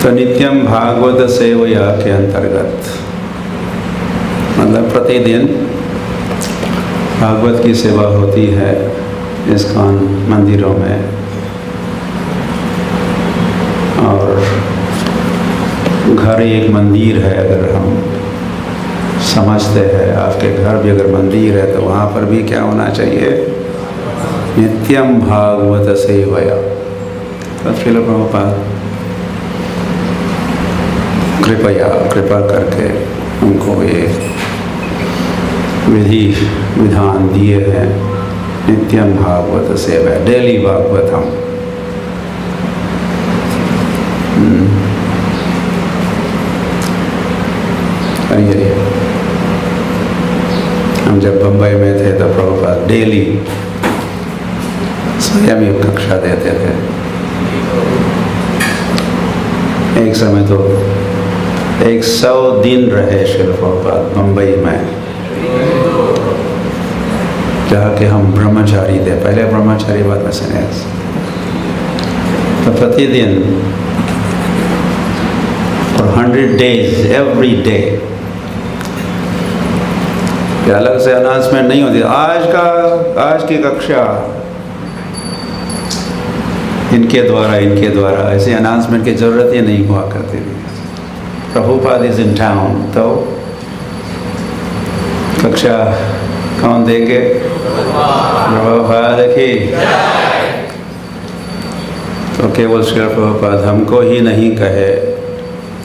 तो नित्यम भागवत सेवया के अंतर्गत मतलब प्रतिदिन भागवत की सेवा होती है इस्कॉन मंदिरों में। और घर एक मंदिर है, अगर हम समझते हैं, आपके घर भी अगर मंदिर है तो वहाँ पर भी क्या होना चाहिए? नित्यम भागवत सेवया। तो श्रील प्रभुपाद कृपा करके उनको ये विधि विधान दिए हैं। नित्यम भागवत सेवा, डेली भागवतम। हरि। हम जब बम्बई में थे तो प्रभुपाद डेली स्वयं ही कक्षा देते थे। एक समय तो 100 दिन रहे श्रील प्रभुपाद बम्बई में, जहाँ के हम ब्रह्मचारी थे, पहले ब्रह्मचारी बाद में सन्यास। तो प्रतिदिन for 100 days every day अलग से अनाउंसमेंट नहीं होती, आज की कक्षा इनके द्वारा ऐसे अनाउंसमेंट की जरूरत ही नहीं हुआ करती थी। प्रभुपाद इज इन टाउन तो कक्षा कौन देंगे? प्रभुपाद की। तो केवल श्री प्रभुपाद हमको ही नहीं कहे,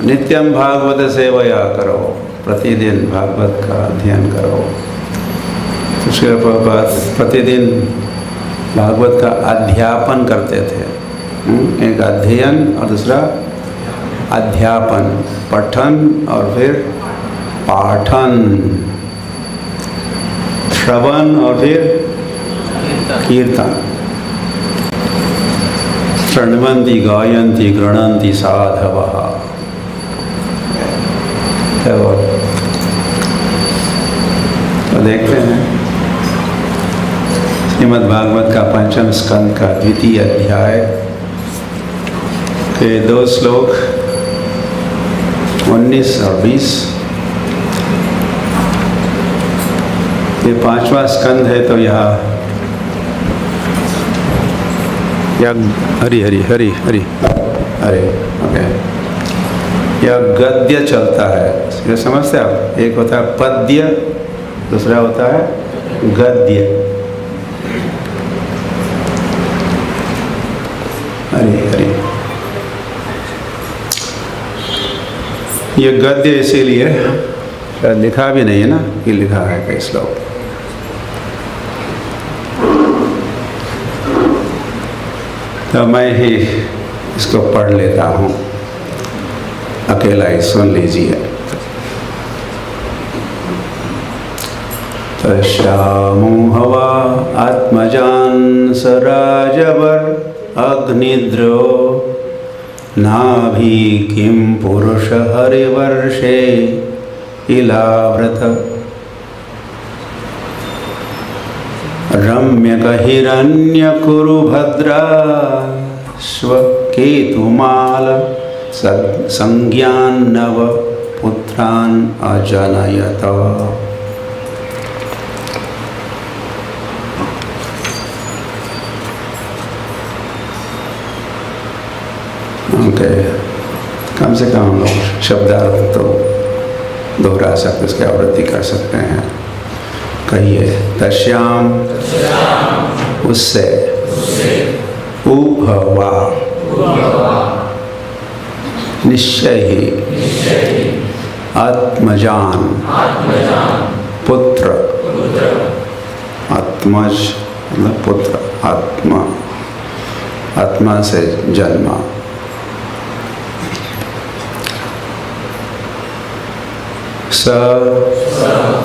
नित्यम भागवत सेवया करो, प्रतिदिन भागवत का अध्ययन करो। तो श्री प्रभुपाद प्रतिदिन भागवत का अध्यापन करते थे। एक अध्ययन और दूसरा अध्यापन, पठन और फिर पाठन, श्रवण और फिर कीर्तन। शृण्वन्ति गायन्ति गृह्णन्ति साधवः। तो देखते हैं श्रीमद् भागवत का पंचम स्कंद का द्वितीय अध्याय के 2 श्लोक 19 और 20। ये 5वां स्कंद है, तो यहाँ हरि हरि हरि हरि हरे ओके, यह गद्य चलता है। ये समझते आप? एक होता है पद्य, दूसरा होता है गद्य। हरि हरि। ये गद्य इसीलिए लिखा भी नहीं है ना कि लिखा है कई श्लोक। तो मैं ही इसको पढ़ लेता हूँ, अकेला ही सुन लीजिए। तस्यामो हवा आत्मजान सराजवर अग्निद्रो नाभि किं पुरुष हरिवर्षे इलाव्रत रम्यक हिरण्यकुरु भद्रा स्वकेतुमाल संज्ञान नव पुत्रान अजनयत। ओके, कम से कम हम लोग शब्दार्थ तो दोहरा सकते, उसकी आवृत्ति कर सकते हैं। कहिए, तस्याम उससे, उभवा निश्चय ही, आत्मजान पुत्र, आत्मज मतलब पुत्र, आत्मा से जन्मा। स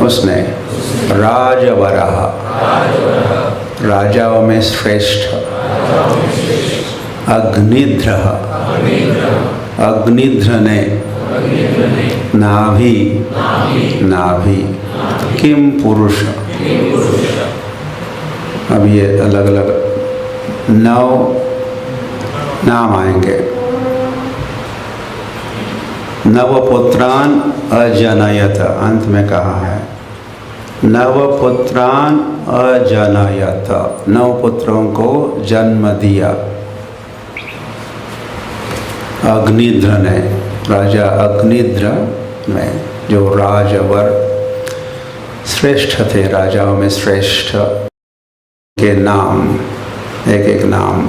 उसने, राजवरः राजाओं में श्रेष्ठ, अग्निध्रः अग्निध्र ने, नाभि किम पुरुष। अब ये अलग अलग 9 नाम आएंगे। नवपुत्रान अजनयत, अंत में कहा है नवपुत्रान अजनयत, 9 पुत्रों को जन्म दिया अग्निद्र ने, राजा अग्निद्र ने, जो राजवर श्रेष्ठ थे, राजाओं में श्रेष्ठ के नाम, एक एक नाम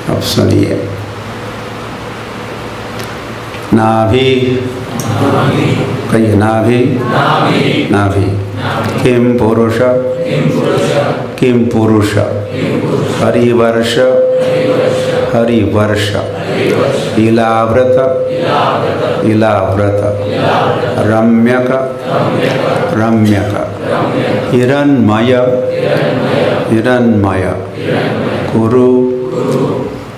अब सुनिए। नाभि, कहिए नाभि, नाभि। किम पुरुष, किम पुरुष। हरिवर्ष, हरिवर्ष। इलाव्रत, इलाव्रत। रम्यक, रम्यक। हिरण्मय, हिरण्मय। कुरु,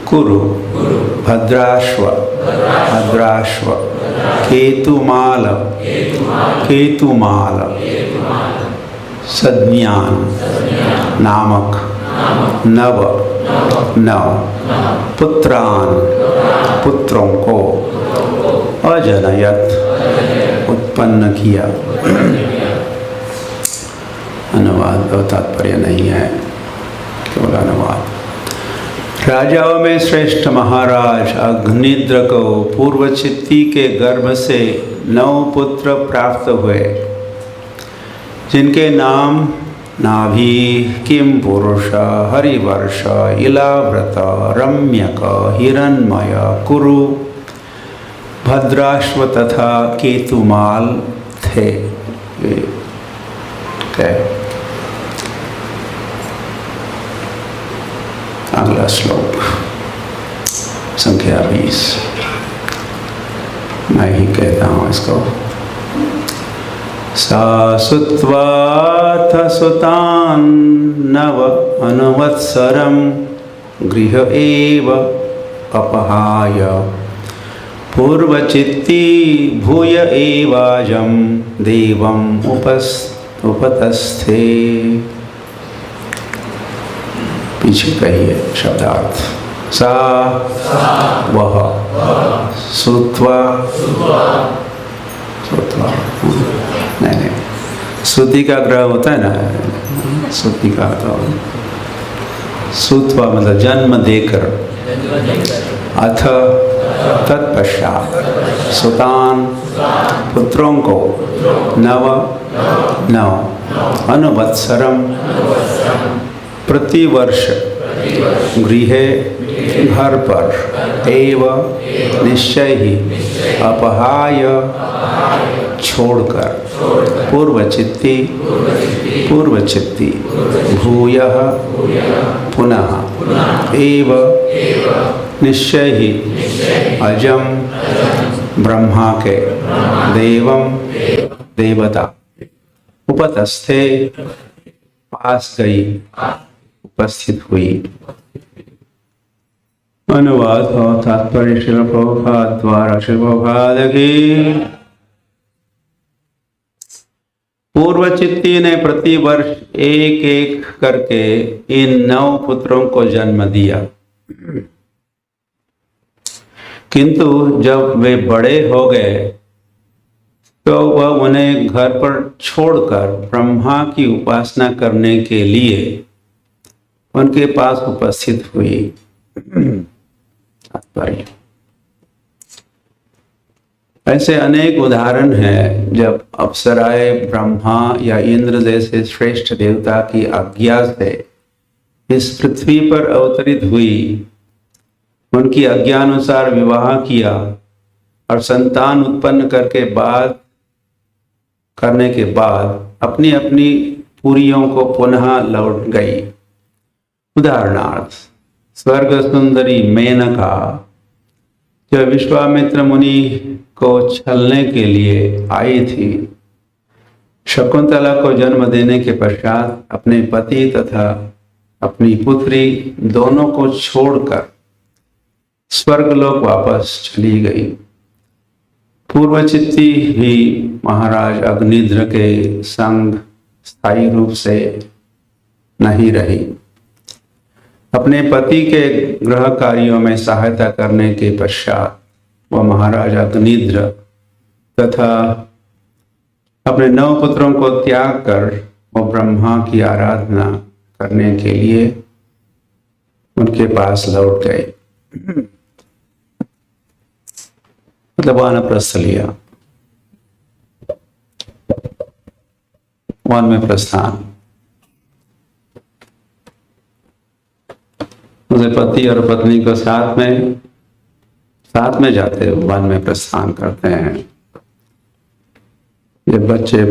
कुरु। भद्राश्व, भद्राश्व। केतुमाल, केतुमाल। सज्ञान, नामक। नव, नव। पुत्रान, पुत्रों को। अजनयत, उत्पन्न किया। अनुवाद और तात्पर्य नहीं है, केवल अनुवाद। राजाओं में श्रेष्ठ महाराज अग्निद्र को पूर्वचित्ती के गर्भ से 9 पुत्र प्राप्त हुए, जिनके नाम नाभि, किम पुरुष, हरिवर्ष, इलाव्रत, रम्यक, हिरण्मय, कुरु, भद्राश्व तथा केतुमाल थे। अगला श्लोक संख्या 20, मैं ही कहता हूँ इसको। सा सुत्वाथ सुतान् नव अनुवत्सरं गृह एव अपहाय पूर्वचित्ती भूय एवाजं देवम् उपतस्थे। पीछे कहिए शब्दार्थ। सा, वह। सुत्वा, सुत्वा। नहीं, श्रुति का ग्रह होता है ना, श्रुति का तो सुत्वा मतलब जन्म देकर। अथ तत्पश्चात सुतान, पुत्रों को। नव, नव। अनुवत्सरम, प्रतिवर्ष। गृहे, घर पर। एव, निश्चय ही। अपहाय, छोड़कर। पूर्वचित्ती, पूर्वचित्ती। भूयः, पुनः। एव, निश्चय ही। अजम, ब्रह्मा के। देवम, देवता। उपतस्थे, पास गई, उपस्थित हुई। अनुवाद और तात्पर्य श्रील प्रभुपाद द्वारा। श्रील प्रभुपाद की। पूर्वचित्ती ने प्रतिवर्ष एक एक करके इन 9 पुत्रों को जन्म दिया, किंतु जब वे बड़े हो गए तो वह उन्हें घर पर छोड़कर ब्रह्मा की उपासना करने के लिए उनके पास उपस्थित हुई। तात्पर्य। ऐसे अनेक उदाहरण हैं जब अप्सराएं ब्रह्मा या इंद्र जैसे श्रेष्ठ देवता की आज्ञा से इस पृथ्वी पर अवतरित हुई, उनकी आज्ञानुसार विवाह किया और संतान उत्पन्न करने के बाद अपनी अपनी पुरियों को पुनः लौट गई। उदाहरणार्थ, स्वर्ग सुंदरी मेनका जो विश्वामित्र मुनि को छलने के लिए आई थी, शकुंतला को जन्म देने के पश्चात अपने पति तथा अपनी पुत्री दोनों को छोड़कर स्वर्गलोक वापस चली गई। पूर्वचित्ती भी महाराज अग्निद्र के संग स्थायी रूप से नहीं रही। अपने पति के गृह कार्यों में सहायता करने के पश्चात वह महाराज अग्निद्र तथा अपने 9 पुत्रों को त्याग कर वो ब्रह्मा की आराधना करने के लिए उनके पास लौट गए। मतलब वानप्रस्थ लिया, वन में प्रस्थान। उसे पति और पत्नी को साथ में जाते वन में प्रस्थान करते हैं। ये बच्चे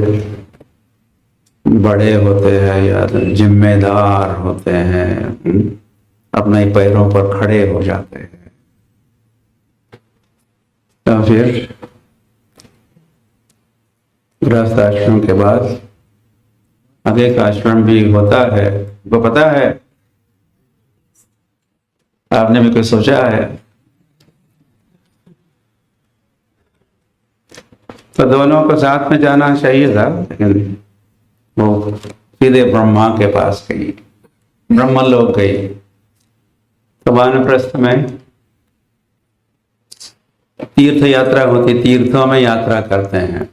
बड़े होते हैं या जिम्मेदार होते हैं, अपने पैरों पर खड़े हो जाते हैं, तो फिर गृहस्थ आश्रम के बाद आगे का आश्रम भी होता है। वो पता है, आपने भी कुछ सोचा है? तो दोनों को साथ में जाना चाहिए था, लेकिन वो सीधे ब्रह्मा के पास गई, ब्रह्मलोक गई। तो वानप्रस्थ में तीर्थ यात्रा होती, तीर्थों में यात्रा करते हैं।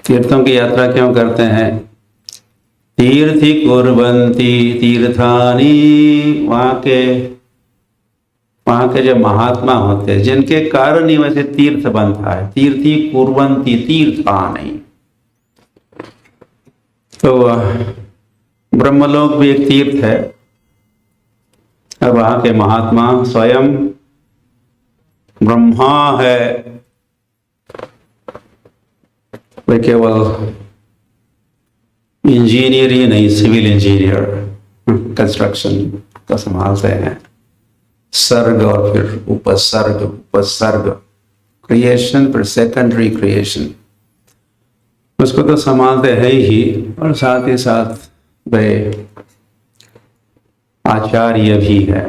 तीर्थों की यात्रा क्यों करते हैं? तीर्थी कुर्वन्ति तीर्थानि, वहां के जो महात्मा होते हैं, जिनके कारण ही वैसे तीर्थ बनता है। तीर्थी कुर्वन्ति तीर्थानि, तो ब्रह्मलोक भी एक तीर्थ है। अब वहां के महात्मा स्वयं ब्रह्मा है, वे केवल इंजीनियर ही नहीं, सिविल इंजीनियर, कंस्ट्रक्शन का संभालते हैं। सर्ग और फिर उपसर्ग, क्रिएशन फिर सेकेंडरी क्रिएशन, उसको तो संभालते हैं ही, और साथ ही साथ वे आचार्य भी है।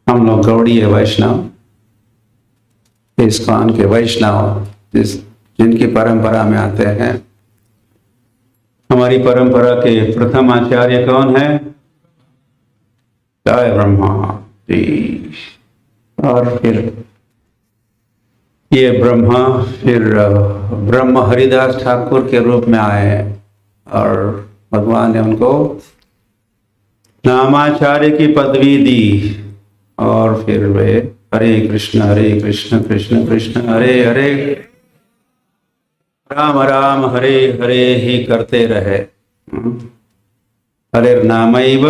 हम लोग गौड़ीय वैष्णव, इस्कॉन के वैष्णव जिनकी परंपरा में आते हैं। हमारी परंपरा के प्रथम आचार्य कौन है? जय ब्रह्मा जी। और फिर ये ब्रह्मा फिर ब्रह्म हरिदास ठाकुर के रूप में आए, और भगवान ने उनको नामाचार्य की पदवी दी। और फिर वे हरे कृष्ण कृष्ण कृष्ण हरे हरे, राम राम हरे हरे ही करते रहे। हरे नामैव,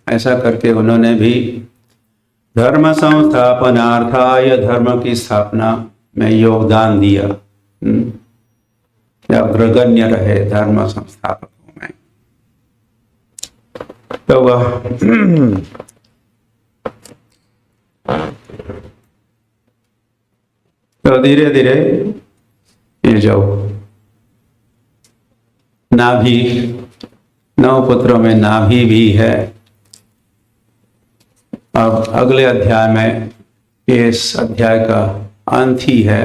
ऐसा करके उन्होंने भी धर्म संस्थापनार्थाय, धर्म की स्थापना में योगदान दिया, अग्रगण्य रहे धर्म संस्थापकों में। तो वह तो धीरे धीरे ये जो नाभि, 9 पुत्रों में नाभि भी है। अब अगले अध्याय में, इस अध्याय का अंत ही है,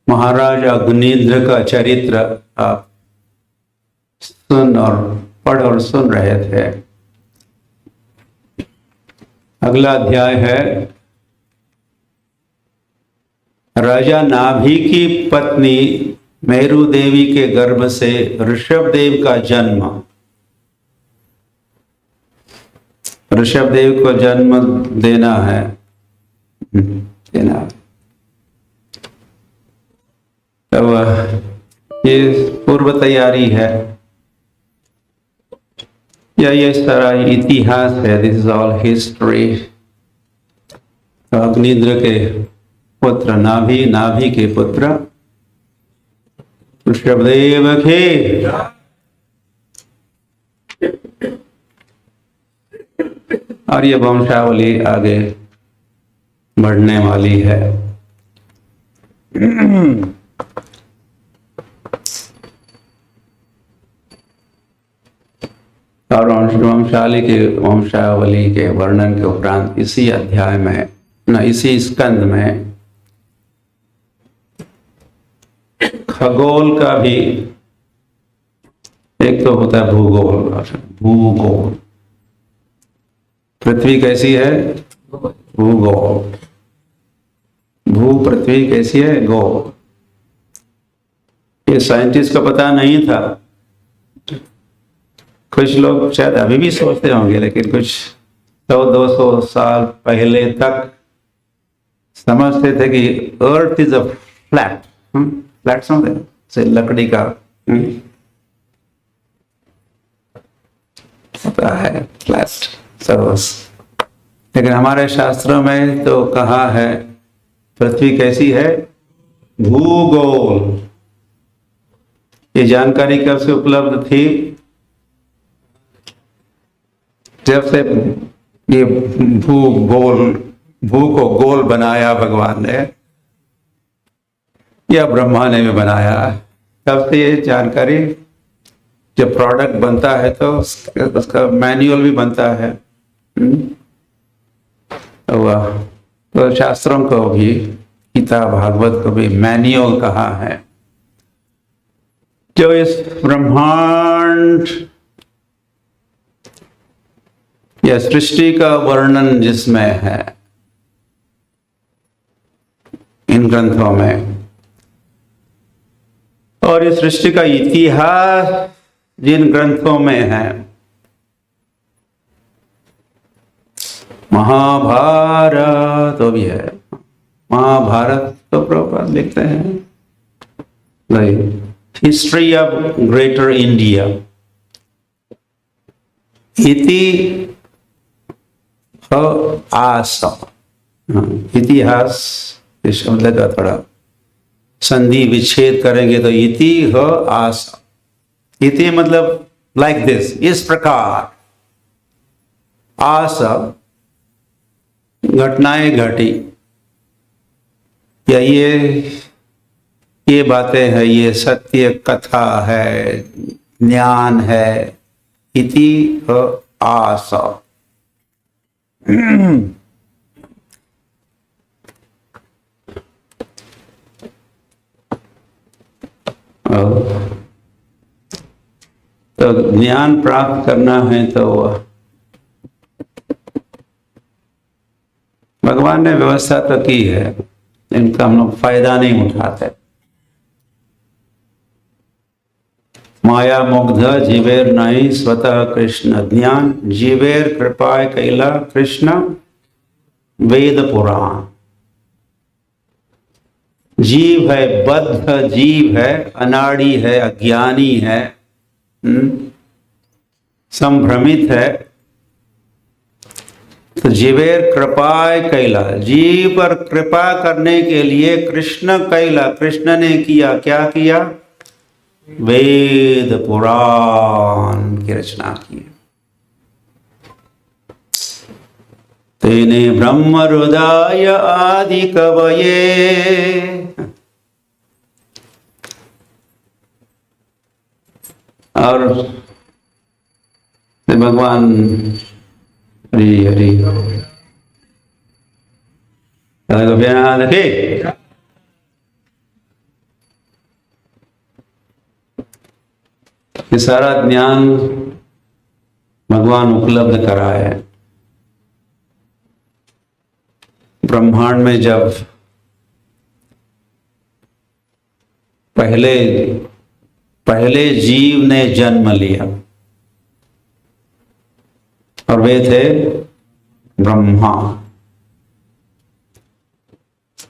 महाराज अग्निद्र का चरित्र आप पढ़ और सुन रहे थे। अगला अध्याय है राजा नाभि की पत्नी मेरु देवी के गर्भ से ऋषभ देव का जन्म। ऋषभ देव को जन्म देना है, तब ये पूर्व तैयारी है, या ये सारा इतिहास है। This is all history. Agnidhra के पुत्र नाभि के पुत्र ऋषभदेव के और ये वंशावली आगे बढ़ने वाली है। और वंशावली के वर्णन के उपरांत इसी अध्याय में इसी स्कंद में खगोल का भी एक तो होता है भूगोल और भूगोल। पृथ्वी कैसी है? भूगोल। भू पृथ्वी कैसी है? गोल। ये साइंटिस्ट को पता नहीं था। कुछ लोग शायद अभी भी सोचते होंगे, लेकिन कुछ 100-200 साल पहले तक समझते थे कि earth is a flat. Flat समझते से लकड़ी का पता है, फ्लैट सर्वस। लेकिन हमारे शास्त्रों में तो कहा है पृथ्वी कैसी है? भूगोल। ये जानकारी कब से उपलब्ध थी? जब से ये भूगोल, भू को गोल बनाया भगवान ने या ब्रह्मा ने भी बनाया, तब से ये जानकारी, जब प्रोडक्ट बनता है तो उसका मैनुअल भी बनता है। तो शास्त्रों को भी, गीता भागवत को भी मैनुअल कहा है। जो इस ब्रह्मांड या सृष्टि का वर्णन जिसमें है इन ग्रंथों में, और इस सृष्टि का इतिहास जिन ग्रंथों में है, महाभारत तो भी है। महाभारत तो प्रभुपाद लिखते हैं हिस्ट्री ऑफ ग्रेटर इंडिया। इति आस, इतिहास इस शब्द का थोड़ा संधि विच्छेद करेंगे तो इति ह आस। इति मतलब लाइक दिस, इस प्रकार। आस घटनाएं घटी, या ये बातें है, ये सत्य कथा है, ज्ञान है। इति आस। तो ज्ञान प्राप्त करना है तो भगवान ने व्यवस्था तो की है, इनका हम लोग फायदा नहीं उठाते। माया मुग्ध जीवेर नहीं स्वतः कृष्ण ज्ञान, जीवेर कृपाय कैला कृष्ण वेद पुराण। जीव है बद्ध, जीव है अनाड़ी है, अज्ञानी है, संभ्रमित है। तो जीवेर कृपाय कैला, जीव पर कृपा करने के लिए कृष्ण कैला, कृष्ण ने किया, क्या किया? वेद पुराण की रचना की। तेने ब्रह्म हृदय आदि कवये। और भगवान हरि हरि देखे ये सारा ज्ञान भगवान उपलब्ध कराए। ब्रह्मांड में जब पहले जीव ने जन्म लिया, और वे थे ब्रह्मा,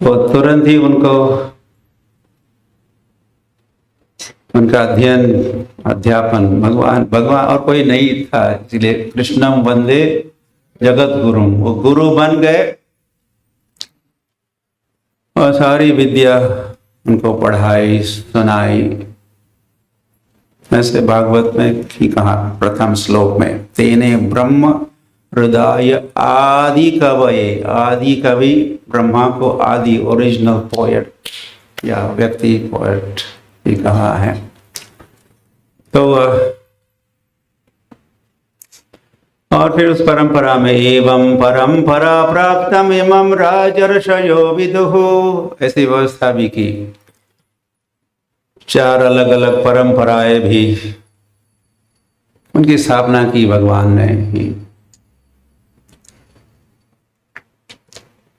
वो तुरंत ही उनका अध्यापन भगवान और कोई नहीं था, इसलिए कृष्णम वंदे जगत गुरु, वो गुरु बन गए और सारी विद्या उनको पढ़ाई सुनाई। ऐसे भागवत में ही कहा प्रथम श्लोक में, तेने ब्रह्म हृदय आदि कवये। आदि कवि ब्रह्मा को आदि ओरिजिनल पोएट या व्यक्ति पोएट ही कहा है। तो और फिर उस परंपरा में एवं परंपरा प्राप्तम इमं राजर्षयो विदुः, ऐसी व्यवस्था भी की 4 अलग अलग परंपराएं भी उनकी स्थापना की भगवान ने ही।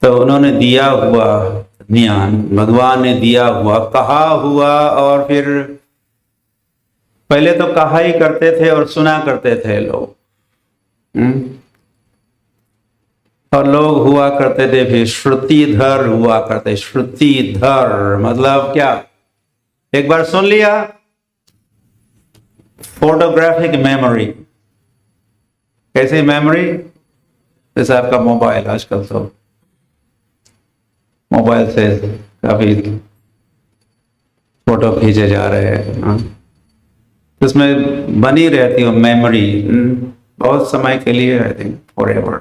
तो उन्होंने दिया हुआ ज्ञान, भगवान ने दिया हुआ, कहा हुआ, और फिर पहले तो कहा ही करते थे और सुना करते थे लोग। और लोग हुआ करते थे फिर श्रुतिधर हुआ करते। श्रुतिधर मतलब क्या? एक बार सुन लिया, फोटोग्राफिक मेमोरी। कैसी मेमोरी? जैसे आपका मोबाइल, आजकल तो मोबाइल से काफी फोटो खींचे जा रहे हैं, उसमें बनी रहती हो मेमोरी बहुत समय के लिए, आई थिंक फॉरएवर।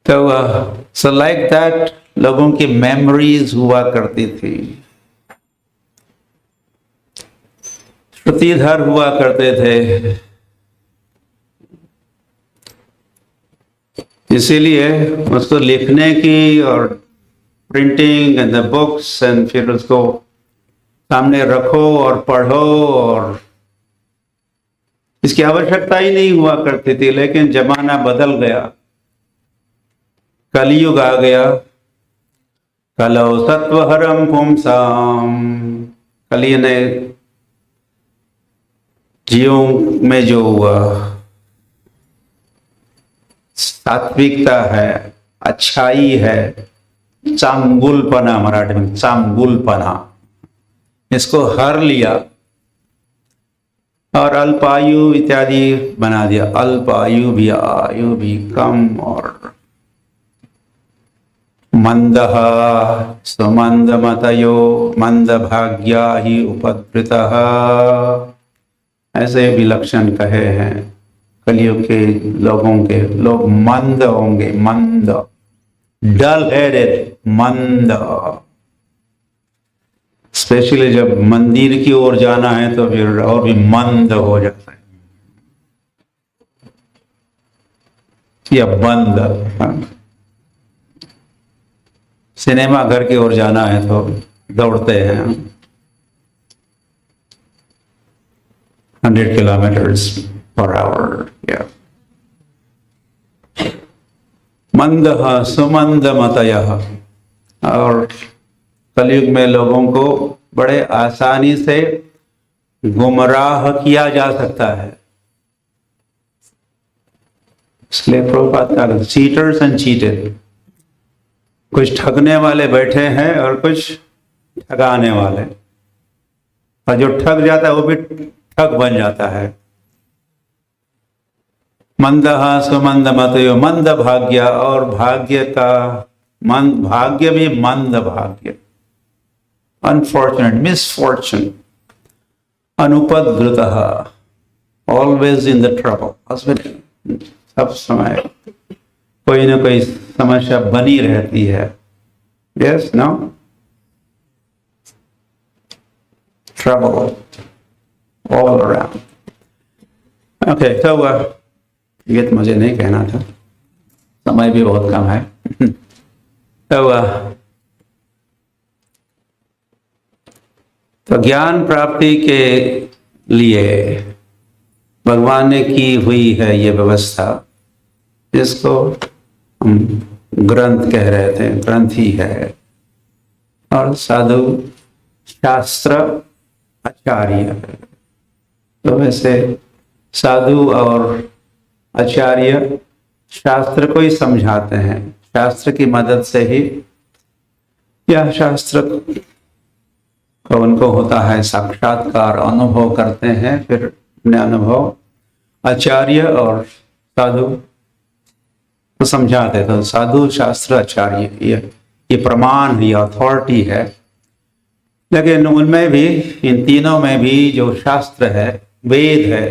तो सो लाइक दैट लोगों की मेमोरीज हुआ करती थी, श्रुतिधर हुआ करते थे। इसीलिए उसको लिखने की और printing and the books and फिर उसको सामने रखो और पढ़ो, और इसकी आवश्यकता ही नहीं हुआ करती थी। लेकिन जमाना बदल गया, कलयुग आ गया। कलौ सत्वहरम पुंसाम, कलि ने जीवों में जो हुआ सात्विकता है, अच्छाई है, चांगुलपना, मराठी में चांगुलपना, इसको हर लिया और अल्पायु इत्यादि बना दिया। अल्पायु भी, आयु भी कम, और मंदः सुमंदमतयो मंदभाग्या ही उपद्रुतः, ऐसे भी लक्षण कहे हैं कलयुग के लोगों के। लोग मंद होंगे, मंद, डल हेडेड, मंद। स्पेशली जब मंदिर की ओर जाना है तो फिर और भी मंद हो जाता है, या बंद। सिनेमा घर की ओर जाना है तो दौड़ते हैं 100 किलोमीटर्स पर आवर। मंदः सुमंदमतयः, और कलयुग में लोगों को बड़े आसानी से गुमराह किया जा सकता है। इसलिए प्रभुपाद का चीटर्स एंड चीटेड, कुछ ठगने वाले बैठे हैं और कुछ ठगाने वाले, और जो ठग जाता है वो भी ठग बन जाता है। मंदः सुमंदमतयो मंद भाग्य, और भाग्य का मंद, भाग्य भी मंद भाग्य, अनफॉर्चुनेट, मिसफॉर्चून। अनुपद्रुतः, ऑलवेज इन द ट्रबल, सब समय कोई ना कोई समस्या बनी रहती है। Yes, no, trouble all around. Okay, तो ये तो मुझे नहीं कहना था, समय भी बहुत कम है। तो ज्ञान प्राप्ति के लिए भगवान ने की हुई है ये व्यवस्था, जिसको हम ग्रंथ कह रहे थे, ग्रंथ ही है। और साधु शास्त्र आचार्य, तो वैसे साधु और आचार्य शास्त्र को ही समझाते हैं, शास्त्र की मदद से ही, या शास्त्र को उनको होता है साक्षात्कार, अनुभव करते हैं, फिर अपने अनुभव आचार्य और साधु को समझाते। तो साधु शास्त्र आचार्य ये प्रमाण है, ये अथॉरिटी है। लेकिन उनमें भी, इन तीनों में भी जो शास्त्र है, वेद है,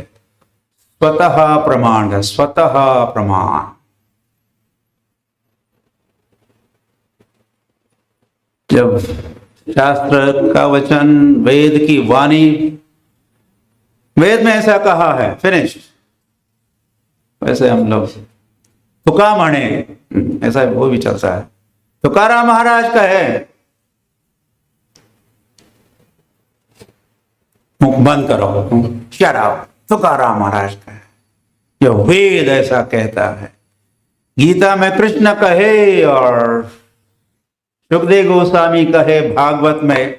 स्वतः प्रमाण है, स्वतः प्रमाण। जब शास्त्र का वचन, वेद की वाणी, वेद में ऐसा कहा है, फिनिश। वैसे हम लोग तुका माने, ऐसा वो भी चलता है, तुकाराम महाराज का है, मुख बंद करो, शट अप। तुकाराम महाराज का है, जो वेद ऐसा कहता है, गीता में कृष्ण कहे और सुखदेव गोस्वामी कहे भागवत में,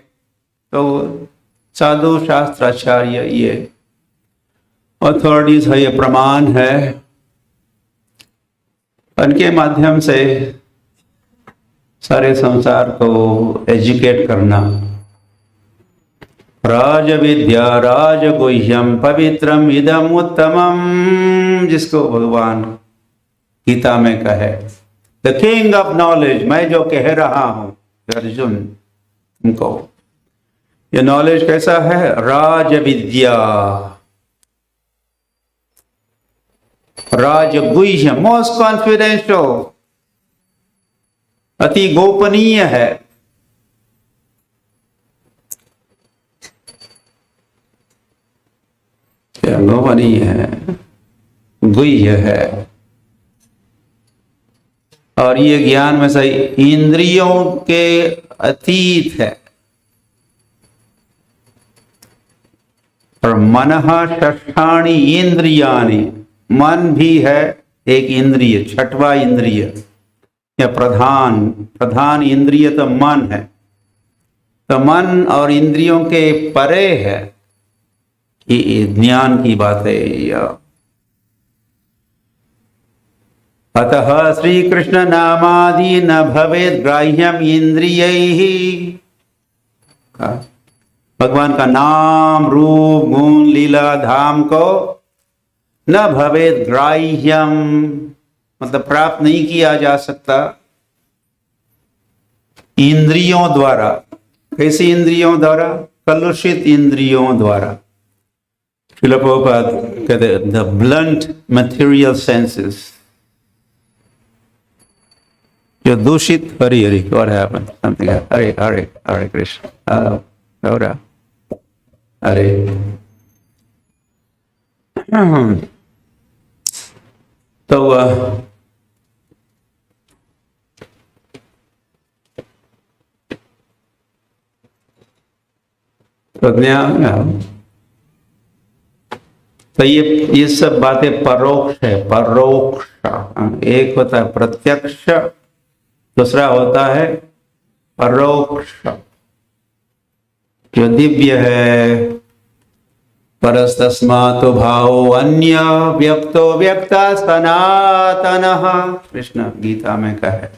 तो साधु शास्त्राचार्य ये अथॉरिटीज है, ये प्रमाण है, उनके माध्यम से सारे संसार को एजुकेट करना। राज विद्या राजगुह्यम पवित्रम इदम उत्तमम, जिसको भगवान गीता में कहे, द किंग ऑफ नॉलेज, मैं जो कह रहा हूं अर्जुन तुमको, ये नॉलेज कैसा है? राज विद्या, राजगुह्य, मोस्ट कॉन्फिडेंशियल, अति गोपनीय है। क्या गोपनीय है? गुह्य है। और ये ज्ञान में से इंद्रियों के अतीत है। और मनः षष्ठानि इंद्रियाणि, मन भी है एक इंद्रिय, छठवां इंद्रिय या प्रधान इंद्रिय तो मन है। तो मन और इंद्रियों के परे है कि ज्ञान की बात है। या अतः श्री कृष्ण नामादि न भवेद ग्राह्यम इंद्रियैहि, भगवान का नाम रूप गुण लीला धाम को न भवेद ग्राह्यम, मतलब प्राप्त नहीं किया जा सकता इंद्रियों द्वारा। कैसी इंद्रियों द्वारा? कलुषित इंद्रियों द्वारा। श्रील प्रभुपाद कहते द ब्लंट मटेरियल सेंसेस, जो दूषित, Hari Hari, what happened? Something, Hare Hare Hare Krishna, Gaura हरे। तो तो ये सब बातें परोक्ष है, परोक्ष। एक होता है प्रत्यक्ष, दूसरा होता है परोक्ष, जो दिव्य है। परस्तस्मात् भावो अन्य व्यक्तो व्यक्ता सनातनः, कृष्ण गीता में कहे।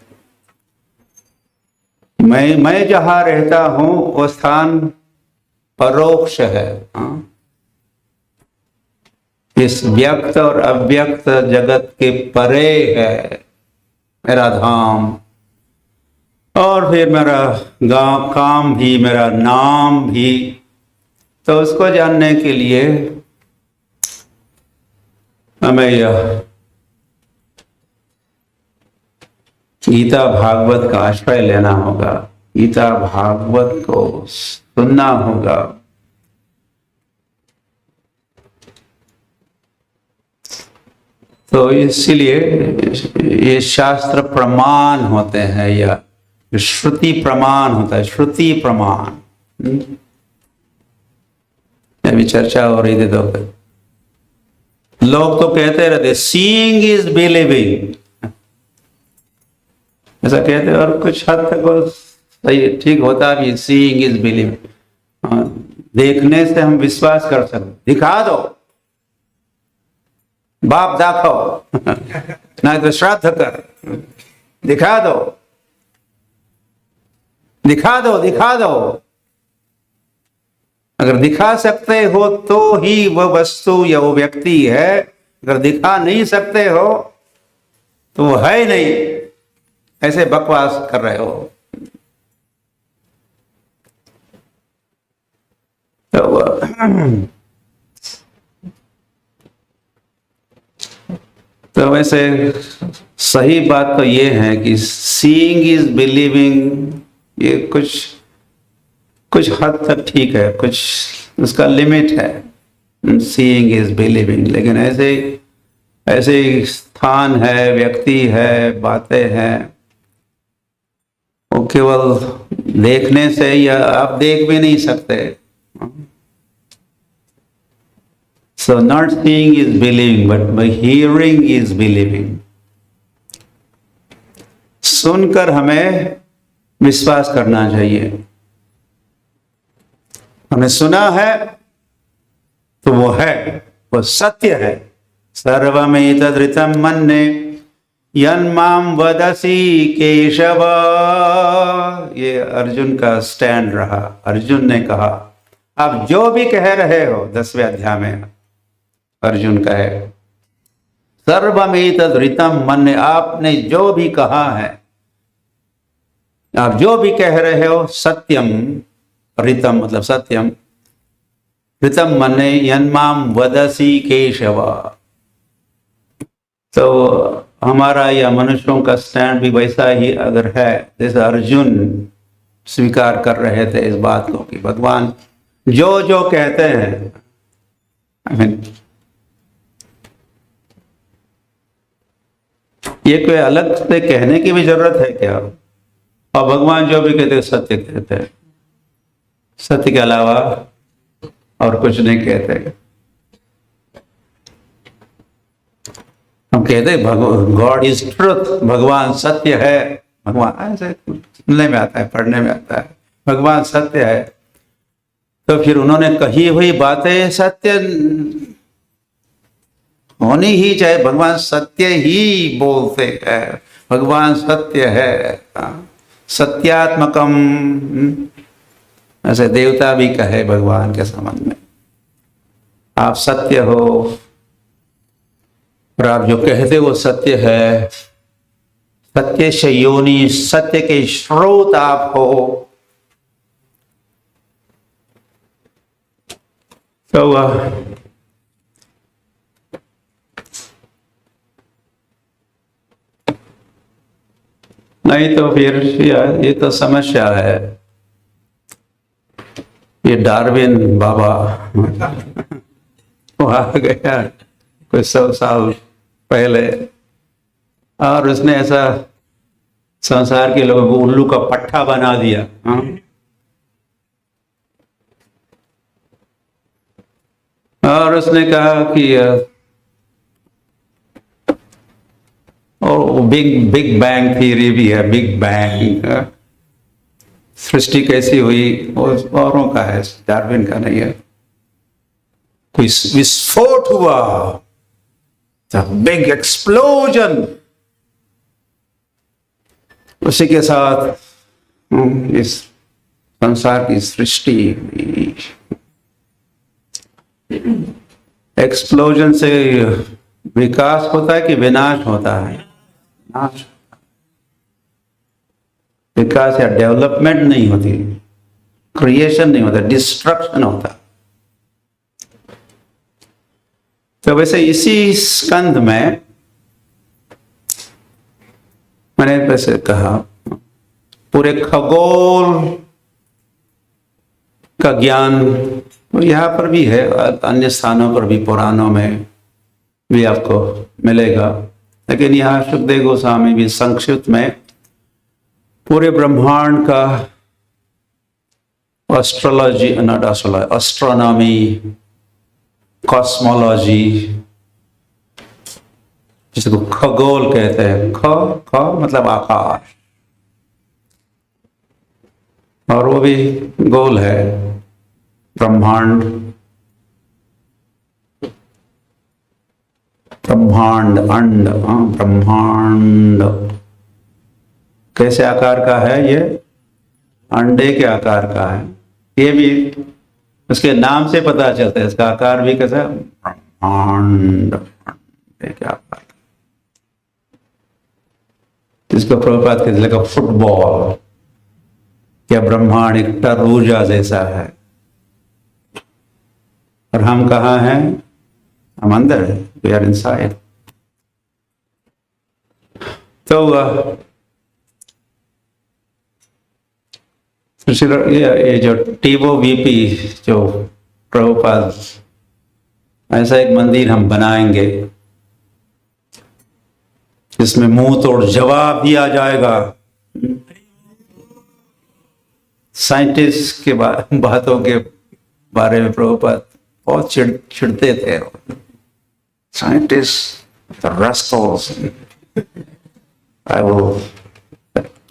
मैं जहां रहता हूं वो स्थान परोक्ष है। इस व्यक्त और अव्यक्त जगत के परे है मेरा धाम। और फिर मेरा गांव, काम भी, मेरा नाम भी। तो उसको जानने के लिए हमें यह गीता भागवत का आश्रय लेना होगा, गीता भागवत को सुनना होगा। तो इसीलिए ये शास्त्र प्रमाण होते हैं, या श्रुति प्रमाण होता है, श्रुति प्रमाण। अभी चर्चा हो रही थी तो लोग तो कहते रहते सीइंग इज बिलीविंग, ऐसा कहते, और कुछ हद तक वो सही ठीक होता भी, सीइंग इज बिलीविंग। देखने से हम विश्वास कर सकते, दिखा दो, बाप दाखो ना तो श्राद्ध कर, दिखा दो दिखा दो दिखा दो। अगर दिखा सकते हो तो ही वह वस्तु या वो व्यक्ति है, अगर दिखा नहीं सकते हो तो वो है नहीं, ऐसे बकवास कर रहे हो। तो वैसे सही बात तो ये है कि सीइंग इज बिलीविंग, ये कुछ हद तक ठीक है, कुछ उसका लिमिट है, सीइंग इज बिलीविंग। लेकिन ऐसे स्थान है, व्यक्ति है, बातें हैं, वो केवल देखने से, या आप देख भी नहीं सकते, So not seeing is believing, but by hearing is believing. सुनकर हमें विश्वास करना चाहिए। हमने सुना है तो वो है, वो सत्य है। सर्वमेतदृतं मन्ये यन्मां वदसि केशव। ये अर्जुन का स्टैंड रहा। अर्जुन ने कहा, आप जो भी कह रहे हो, 10वें अध्याय में अर्जुन कहे, सर्वमेतदृतं मन्ये, आपने जो भी कहा है, आप जो भी कह रहे हो, सत्यम, ऋतम मतलब सत्यम, ऋतम मन्ये यन्मां वदसि केशव। तो हमारा या मनुष्यों का स्टैंड भी वैसा ही अगर है जैसे अर्जुन स्वीकार कर रहे थे इस बात को कि भगवान जो जो कहते हैं, ये कोई अलग से कहने की भी जरूरत है क्या? और भगवान जो भी कहते सत्य कहते हैं, सत्य के अलावा और कुछ नहीं कहते। हम कहते गॉड इज ट्रुथ, भगवान सत्य है। भगवान ऐसे सुनने में आता है, पढ़ने में आता है, भगवान सत्य है। तो फिर उन्होंने कही हुई बातें सत्य होनी ही चाहिए। भगवान सत्य ही बोलते हैं, भगवान सत्य है, सत्यात्मकम। ऐसे देवता भी कहे भगवान के संबंध में, आप सत्य हो और आप जो कहते वो सत्य है। सत्य से योनि, सत्य के स्रोत आप हो। तो नहीं तो फिर ये तो समस्या है। ये डार्विन बाबा वो आ गया कुछ 100 साल पहले और उसने ऐसा संसार के लोगों को उल्लू का पट्टा बना दिया। और उसने कहा कि और बिग बैंग थ्योरी भी है। बिग बैंग, सृष्टि कैसी हुई वो औरों का है, डार्विन का नहीं है। कोई विस्फोट हुआ, बिग एक्सप्लोजन, उसी के साथ इस संसार की सृष्टि। एक्सप्लोजन से विकास होता है कि विनाश होता है? विनाश। विकास या डेवलपमेंट नहीं होती, क्रिएशन नहीं होता, डिस्ट्रक्शन होता। तो वैसे इसी स्कंध में मैंने वैसे कहा पूरे खगोल का ज्ञान यहाँ पर भी है, अन्य स्थानों पर भी, पुराणों में भी आपको मिलेगा। लेकिन यहाँ सुखदेव गोस्वामी भी संक्षिप्त में पूरे ब्रह्मांड का astrology, not astrology, astronomy, cosmology, जिसको खगोल कहते हैं। ख मतलब आकाश, और वो भी गोल है, ब्रह्मांड। ब्रह्मांड, अंड, ब्रह्मांड कैसे आकार का है? ये अंडे के आकार का है। ये भी उसके नाम से पता चलता है, इसका आकार भी कैसा है? ब्रह्मांड, अंडे के आकार। इसको प्रभुपाद कहते हैं फुटबॉल, क्या ब्रह्मांड एक तरबूजा जैसा है। और हम कहाँ हैं? हम अंदर है, वी आर इनसाइड। तो ये जो टीबो वीपी जो प्रभुपाद, ऐसा एक मंदिर हम बनाएंगे जिसमें मुंह तोड़ जवाब दिया जाएगा साइंटिस्ट के बातों के बारे में। प्रभुपाद बहुत चिढ़ते थे scientist, the rascals, I will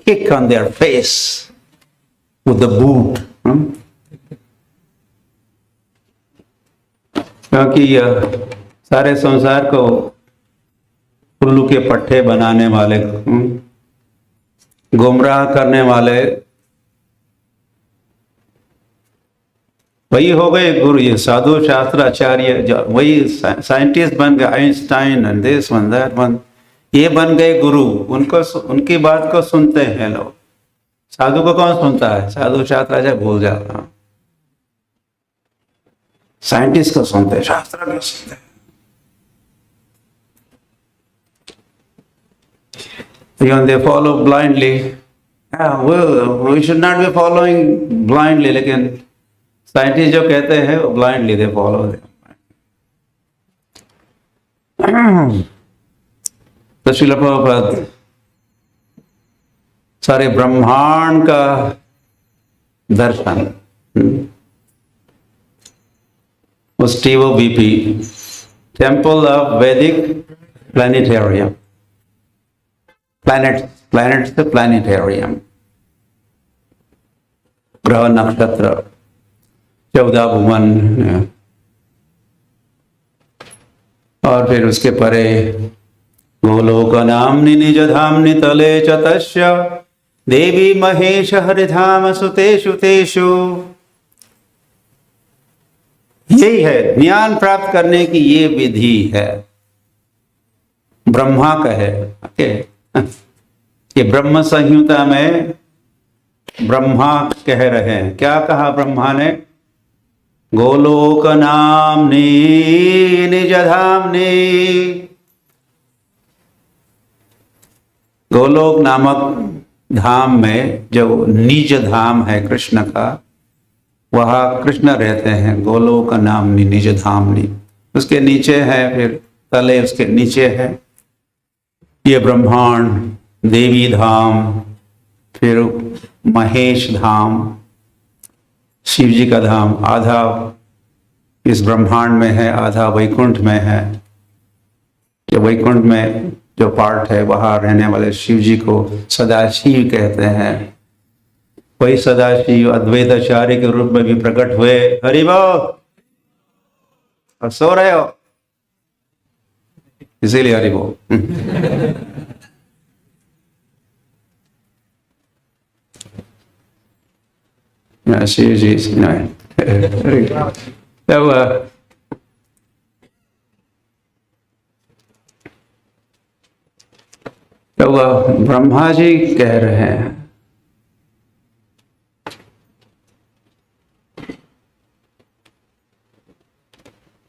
kick on their face with the boot. क्योंकि सारे संसार को उल्लू के पट्टे बनाने वाले, गुमराह करने वाले वही हो गए गुरु। ये साधु शास्त्र आचार्य वही साइंटिस्ट बन गए, Einstein and this one that one, ये बन गए गुरु। उनको उनकी बात को सुनते हैं लोग। साधु को कौन सुनता है? साधु शास्त्र आचार्य भूल जाता, साइंटिस्ट को सुनते, शास्त्र को सुनते। Even they follow blindly. We should not be following blindly, लेकिन साइंटिस्ट जो कहते हैं वो ब्लाइंडली दे फॉलो। तो श्रील प्रभुपाद सारे ब्रह्मांड का दर्शन उस TOBP, टेम्पल ऑफ वैदिक प्लानिटेरियम, प्लैनेट से प्लानिटेरियम, ग्रह नक्षत्र 14 भुवन, और फिर उसके परे गोलोक नाम्नि निज धाम्नि तले च तस्य देवी महेश हरिधाम सुतेषु तेषु। यही है ज्ञान प्राप्त करने की ये विधि है। ब्रह्मा कहे, ये ब्रह्म संहिता में ब्रह्मा कह रहे हैं। क्या कहा ब्रह्मा ने? गोलोक नाम्नि निज धाम्नि, गोलोक नामक धाम में जो निज धाम है कृष्ण का, वहाँ कृष्ण रहते हैं। गोलोक नाम्नि निज धाम्नि, उसके नीचे है, फिर तले उसके नीचे है ये ब्रह्मांड, देवी धाम, फिर महेश धाम, शिव जी का धाम। आधा इस ब्रह्मांड में है, आधा वैकुंठ में है। कि वैकुंठ में जो पार्ट है वहाँ रहने वाले शिव जी को सदाशिव कहते हैं। वही सदाशिव अद्वैत आचार्य के रूप में भी प्रकट हुए। हरि बोल। और सो रहे हो इसीलिए हरि बोल। शिव जी तो ब्रह्मा जी कह रहे हैं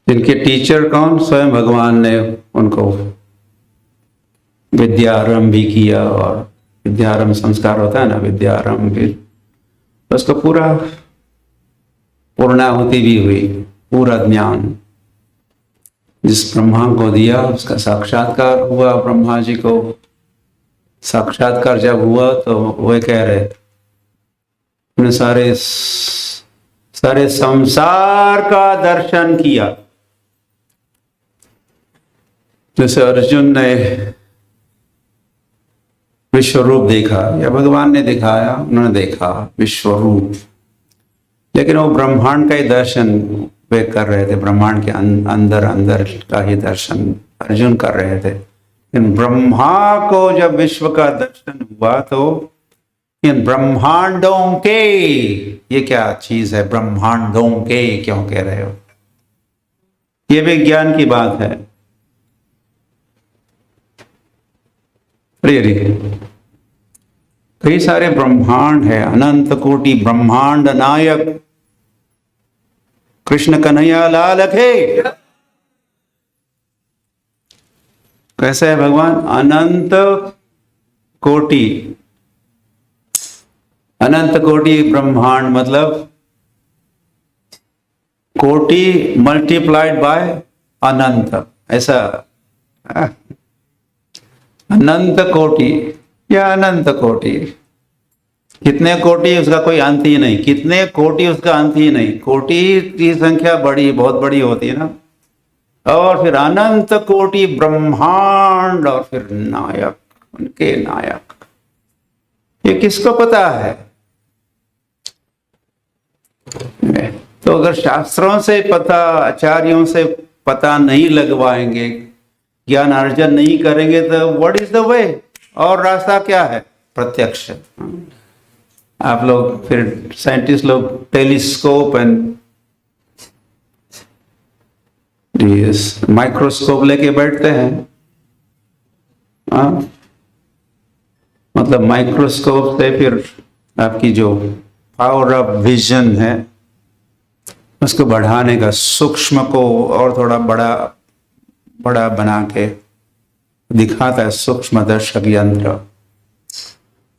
जिनके टीचर कौन? स्वयं भगवान ने उनको विद्यारंभ भी किया, और विद्यारंभ संस्कार होता है ना, विद्यारंभ भी, उसको पूरा पूर्णाहुति भी हुई। पूरा ज्ञान जिस ब्रह्मा को दिया उसका साक्षात्कार हुआ। ब्रह्मा जी को साक्षात्कार जब हुआ तो वह कह रहे उन्हें सारे संसार का दर्शन किया। जैसे अर्जुन ने विश्वरूप देखा, या भगवान ने दिखाया, उन्होंने देखा विश्वरूप, लेकिन वो ब्रह्मांड का ही दर्शन वे कर रहे थे। ब्रह्मांड के अंदर अंदर का ही दर्शन अर्जुन कर रहे थे। इन ब्रह्मा को जब विश्व का दर्शन हुआ तो इन ब्रह्मांडों के, ये क्या चीज है? ब्रह्मांडों के क्यों कह रहे हो? ये विज्ञान की बात है। कई सारे ब्रह्मांड है, अनंत कोटि ब्रह्मांड नायक कृष्ण कन्हैया लाल के। कैसे है भगवान? अनंत कोटि, अनंत कोटि ब्रह्मांड मतलब कोटि मल्टीप्लाइड बाय अनंत, ऐसा अनंत कोटि या अनंत कोटि। कितने कोटि उसका कोई अंत ही नहीं, कितने कोटि उसका अंत ही नहीं, कोटि की संख्या बड़ी बहुत बड़ी होती है ना। और फिर अनंत कोटि ब्रह्मांड, और फिर नायक, उनके नायक, ये किसको पता है? तो अगर शास्त्रों से पता, आचार्यों से पता नहीं लगवाएंगे, ज्ञान अर्जन नहीं करेंगे, तो व्हाट इज द वे? और रास्ता क्या है? प्रत्यक्ष। आप लोग फिर साइंटिस्ट लोग टेलीस्कोप एंड माइक्रोस्कोप लेके बैठते हैं। मतलब माइक्रोस्कोप से फिर आपकी जो पावर ऑफ विजन है उसको बढ़ाने का, सूक्ष्म को और थोड़ा बड़ा बड़ा बना के दिखाता है सूक्ष्म दर्शक यंत्र।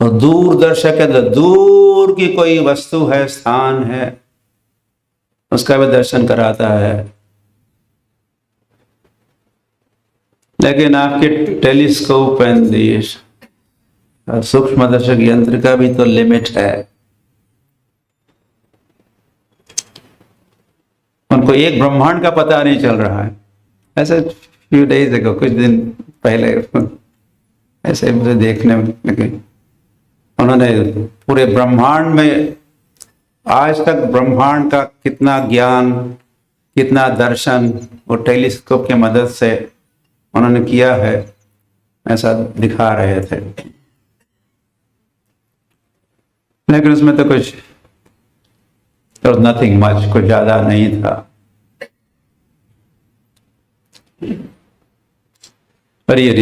और दूरदर्शक है, दूर की कोई वस्तु है, स्थान है, उसका भी दर्शन कराता है। लेकिन आपके टेलीस्कोप एंड सूक्ष्म दर्शक यंत्र का भी तो लिमिट है। उनको एक ब्रह्मांड का पता नहीं चल रहा है। ऐसे फ्यू डेज अगो, कुछ दिन पहले ऐसे मुझे देखने में लगे, उन्होंने पूरे ब्रह्मांड में आज तक ब्रह्मांड का कितना ज्ञान, कितना दर्शन वो टेलीस्कोप की मदद से उन्होंने किया है, ऐसा दिखा रहे थे। लेकिन उसमें तो कुछ नथिंग मच, कुछ ज्यादा नहीं था। पर ये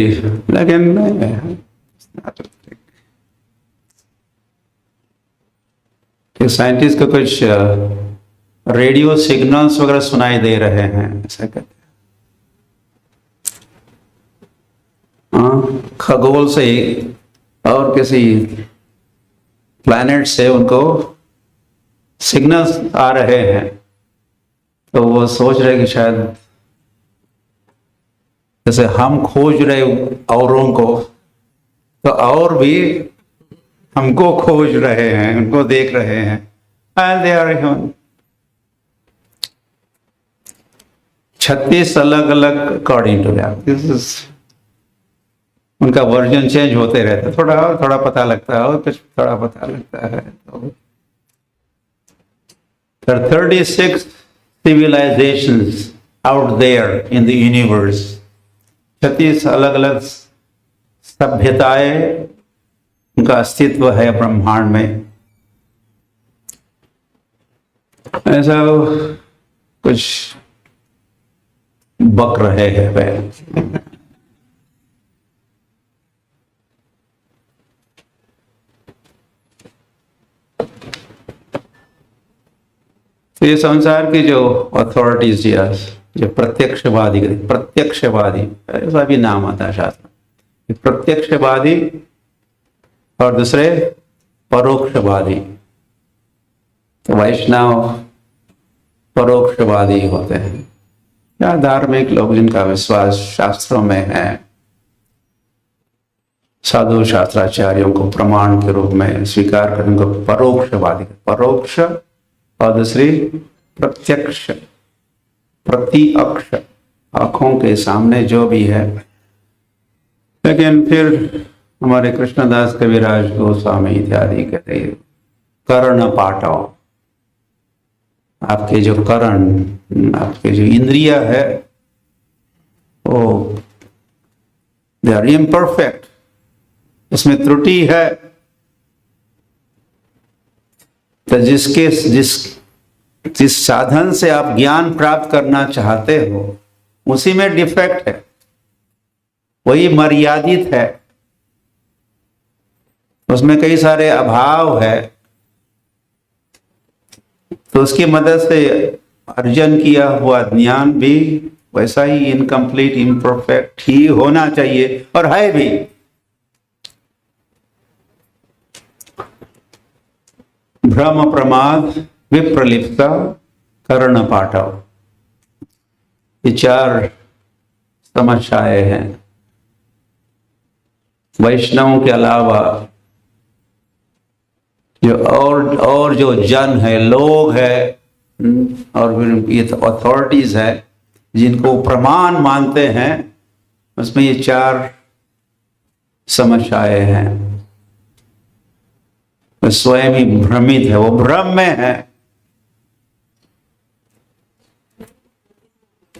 लेकिन साइंटिस्ट को कुछ रेडियो सिग्नल्स वगैरह सुनाई दे रहे हैं, ऐसा कहते हैं। खगोल से और किसी प्लैनेट से उनको सिग्नल्स आ रहे हैं, तो वो सोच रहे कि शायद जैसे हम खोज रहे औरों को, तो और भी हमको खोज रहे हैं, उनको देख रहे हैं। And they are human. 36 अलग अलग अकॉर्डिंग टू दिस इज, उनका वर्जन चेंज होते रहते, थोड़ा और थोड़ा पता लगता है, और कुछ थोड़ा पता लगता है। There are 36 civilizations out there in the universe. 36 अलग अलग सभ्यताएं, उनका अस्तित्व है ब्रह्मांड में। ऐसा कुछ बक रहे हैं वह। तो ये संसार की जो अथॉरिटीज या जो प्रत्यक्षवादी ऐसा भी नाम आता है शास्त्र, प्रत्यक्षवादी और दूसरे परोक्षवादी। तो वैष्णव परोक्षवादी होते हैं, या धार्मिक लोग जिनका विश्वास शास्त्रों में है, साधु शास्त्राचार्यों को प्रमाण के रूप में स्वीकार करने को परोक्षवादी। परोक्ष और दूसरी प्रत्यक्ष, प्रत्यक्ष, आंखों के सामने जो भी है। लेकिन फिर हमारे कृष्णदास कविराज गोस्वामी इत्यादि कहते हैं कर्ण पाटव, आपके जो कर्ण, आपके जो इंद्रिय है वो दे आर इम्परफेक्ट, इसमें त्रुटि है। तो जिस साधन से आप ज्ञान प्राप्त करना चाहते हो उसी में डिफेक्ट है, वही मर्यादित है, उसमें कई सारे अभाव है। तो उसकी मदद से अर्जन किया हुआ ज्ञान भी वैसा ही इनकम्प्लीट, इम्परफेक्ट ही होना चाहिए, और है भी। भ्रम प्रमाद विप्रलिप्ता कर्ण पाटव, ये 4 समस्याएं हैं। जो और जो जन है, लोग है, और फिर ये अथॉरिटीज है जिनको प्रमाण मानते हैं, उसमें ये चार समस्याएं हैं। वो स्वयं ही भ्रमित है, वो भ्रम में है,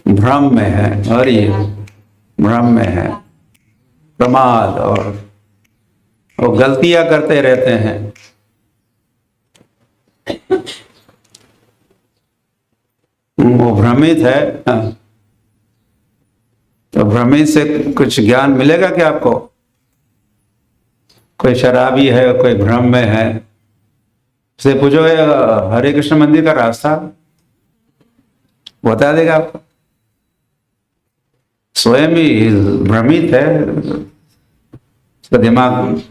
भ्रम में है, और ये भ्रम में है, प्रमाद, और वो गलतियां करते रहते हैं। वो भ्रमित है। तो भ्रमित से कुछ ज्ञान मिलेगा क्या आपको? कोई शराबी है, कोई भ्रम में है, उससे पूछो हरे कृष्ण मंदिर का रास्ता, बता देगा आपको। स्वयं ही भ्रमित है, उसका दिमाग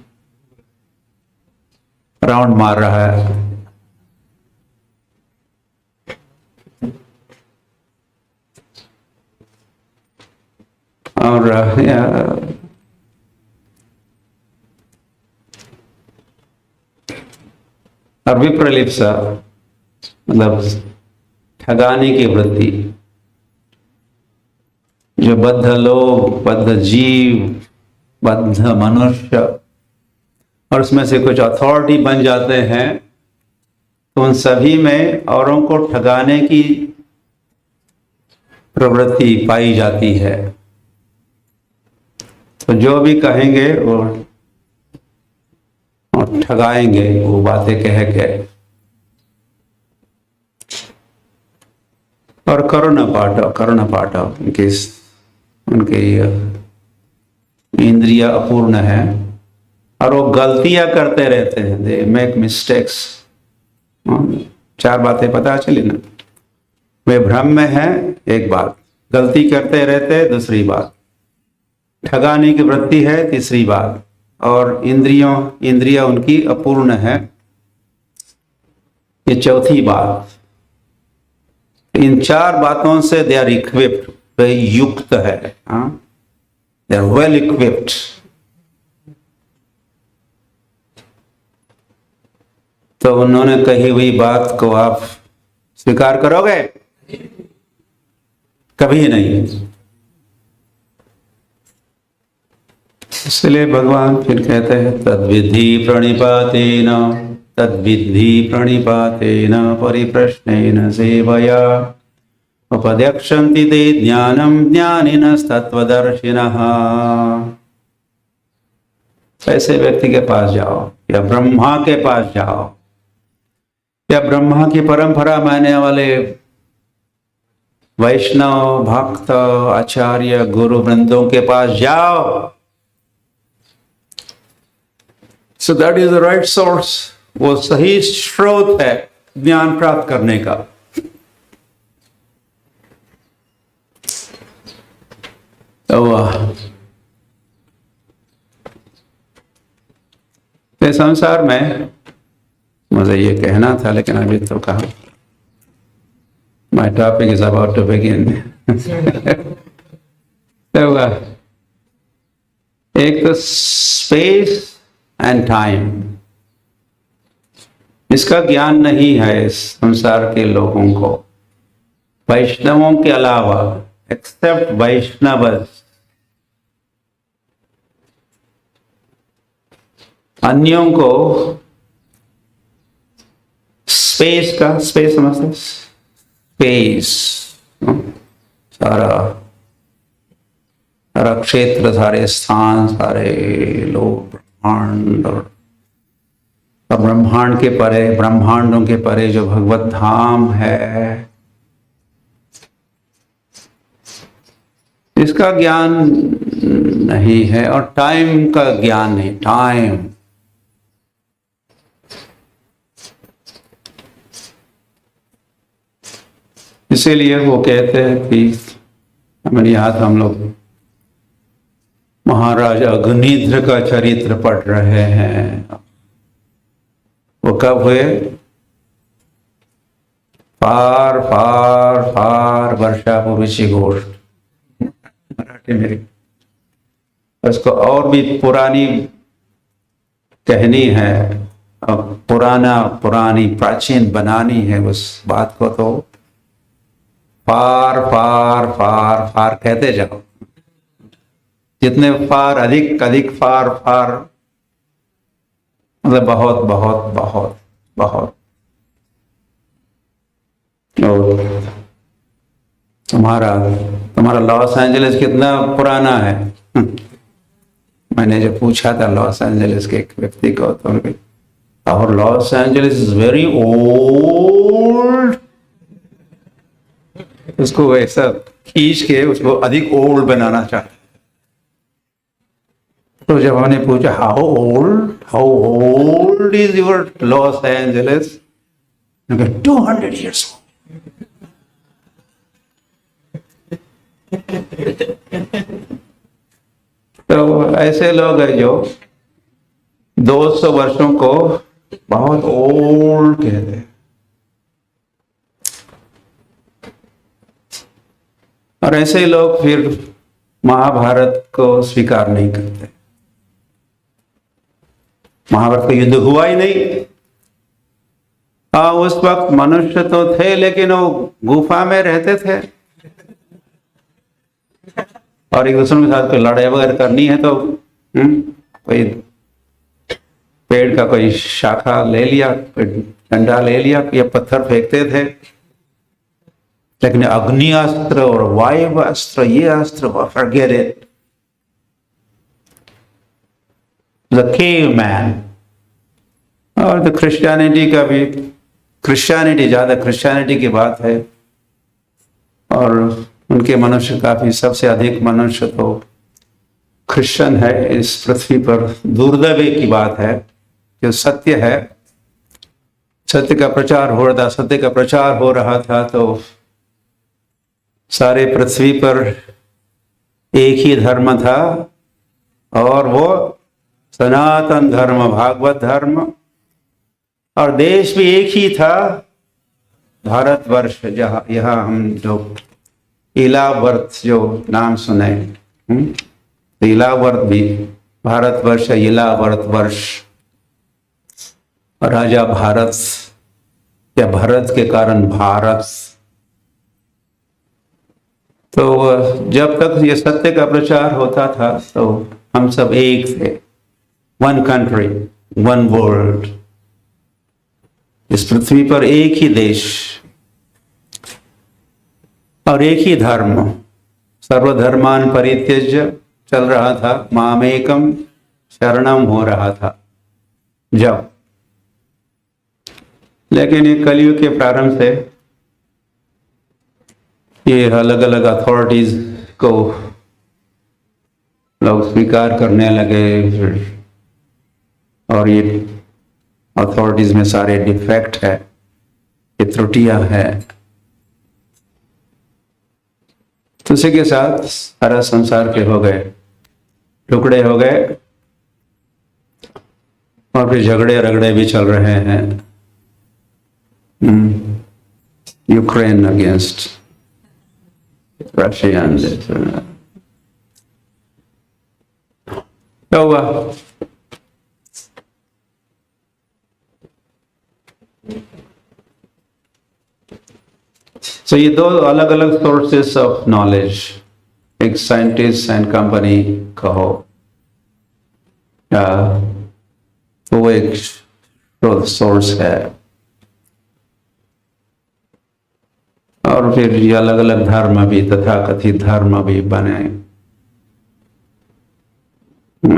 राउंड मार रहा है। और विप्रलिप्सा मतलब ठगाने की वृत्ति। जो बद्ध लोग, बद्ध जीव, बद्ध मनुष्य, और उसमें से कुछ अथॉरिटी बन जाते हैं, तो उन सभी में औरों को ठगाने की प्रवृत्ति पाई जाती है। तो जो भी कहेंगे वो ठगाएंगे, वो बातें कह के। और करुणा पाठव उनके इंद्रिय अपूर्ण है, और वो गलतियां करते रहते हैं, दे मेक मिस्टेक्स। चार बातें पता चली ना। वे भ्रम में है, एक बात, गलती करते रहते, दूसरी बात, ठगाने की वृत्ति है, तीसरी बात, और इंद्रियां उनकी अपूर्ण है, ये चौथी बात। इन चार बातों से दे आर इक्विप्ड, वे युक्त है, दे आर वेल इक्विप्ड। तो उन्होंने कही हुई बात को आप स्वीकार करोगे? कभी नहीं। इसलिए भगवान फिर कहते हैं तद्विधि प्रणिपातेन परिप्रश्नेन सेवया उपदेक्षन्ति ते ज्ञानं ज्ञानिनस्तत्त्वदर्शिनः। ऐसे व्यक्ति के पास जाओ, या ब्रह्मा के पास जाओ, या ब्रह्मा की परंपरा मानने वाले वैष्णव भक्त आचार्य गुरु वृंदों के पास जाओ। So that is the right source, वो सही स्रोत है ज्ञान प्राप्त करने का। तो संसार में मुझे ये कहना था, लेकिन अभी तो कहा। My topic is about to begin. तो एक तो स्पेस एंड टाइम, इसका ज्ञान नहीं है संसार के लोगों को, वैष्णवों के अलावा, एक्सेप्ट वैष्णव। अन्यों को स्पेस समझते, स्पेस, सारा क्षेत्र, सारे स्थान, सारे लोग, ब्रह्मांड, और ब्रह्मांड के परे, ब्रह्मांडों के परे जो भगवत धाम है, इसका ज्ञान नहीं है। और टाइम का ज्ञान नहीं, टाइम। इसीलिए वो कहते हैं कि हमारे यहाँ हम लोग महाराज अग्निध्र का चरित्र पढ़ रहे हैं। वो कब हुए? फार फार फार वर्षा पूर्वी गोष्ठ, मराठी में। उसको और भी पुरानी कहनी है, पुरानी प्राचीन बनानी है उस बात को, तो फार फार फार फार कहते जाओ, जितने फार अधिक फार फार, मतलब बहुत बहुत बहुत बहुत। और तुम्हारा लॉस एंजलिस कितना पुराना है? मैंने जब पूछा था लॉस एंजलिस के एक व्यक्ति को, तो उनके और Los Angeles is very old, उसको वैसा खींच के उसको अधिक ओल्ड बनाना चाहता। तो जब हमने पूछा how old is your Los Angeles, 200 years old। तो ऐसे लोग हैं जो 200 वर्षों को बहुत ओल्ड कहते हैं, और ऐसे लोग फिर महाभारत को स्वीकार नहीं करते। महाभारत का युद्ध हुआ ही नहीं। उस वक्त मनुष्य तो थे, लेकिन वो गुफा में रहते थे, और एक दूसरे के साथ कोई लड़ाई वगैरह करनी है तो कोई पेड़ का कोई शाखा ले लिया, कोई डंडा ले लिया, या पत्थर फेंकते थे। लेकिन अग्नि अस्त्र और वायु अस्त्र, ये अस्त्र, forget it। The caveman। और तो क्रिश्चियनिटी का भी, क्रिश्चियनिटी ज्यादा क्रिश्चियनिटी की बात है, और उनके मनुष्य काफी, सबसे अधिक मनुष्य तो क्रिश्चियन है इस पृथ्वी पर। दुर्दैव की बात है, जो सत्य है, सत्य का प्रचार हो रहा था, सत्य का प्रचार हो रहा था, तो सारे पृथ्वी पर एक ही धर्म था, और वो सनातन धर्म, भागवत धर्म, और देश भी एक ही था, भारतवर्ष। जहाँ यहाँ हम जो इलावर्त जो नाम सुने, इलावर्त भी भारतवर्ष है, इलावर्त वर्ष। राजा भारत या भरत के कारण भारत। तो जब तक ये सत्य का प्रचार होता था तो हम सब एक थे, वन कंट्री वन वर्ल्ड। इस पृथ्वी पर एक ही देश और एक ही धर्म, सर्वधर्मान परित्यज्य चल रहा था, मामेकम शरणम हो रहा था जब। लेकिन ये कलयुग के प्रारंभ से ये अलग अलग अथॉरिटीज को लोग स्वीकार करने लगे, और ये अथॉरिटीज में सारे डिफेक्ट है, ये त्रुटियां हैं। तो उसी के साथ सारा संसार के हो गए, टुकड़े हो गए, और फिर झगड़े रगड़े भी चल रहे हैं। Ukraine against Russia. क्या हुआ? So ये दो अलग अलग सोर्सेस ऑफ नॉलेज, एक साइंटिस्ट एंड कंपनी कहो, वो एक सोर्स है, और फिर ये अलग अलग धर्म भी, तथाकथित धर्म भी बने।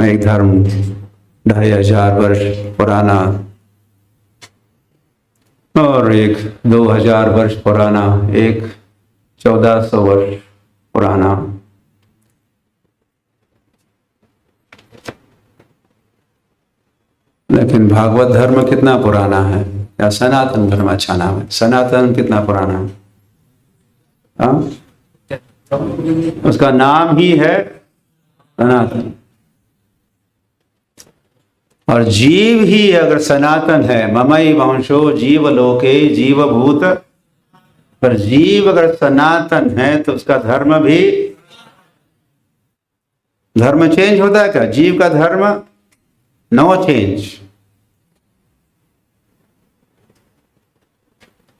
एक धर्म 2500 वर्ष पुराना, और एक 2000 वर्ष पुराना, एक 1400 वर्ष पुराना। लेकिन भागवत धर्म कितना पुराना है? या सनातन धर्म अच्छा नाम है? सनातन कितना पुराना है? उसका नाम ही है सनातन। और जीव ही अगर सनातन है, ममई वंशो जीव लोके जीवभूत, पर जीव अगर सनातन है तो उसका धर्म भी, धर्म चेंज होता है क्या? जीव का धर्म नो चेंज।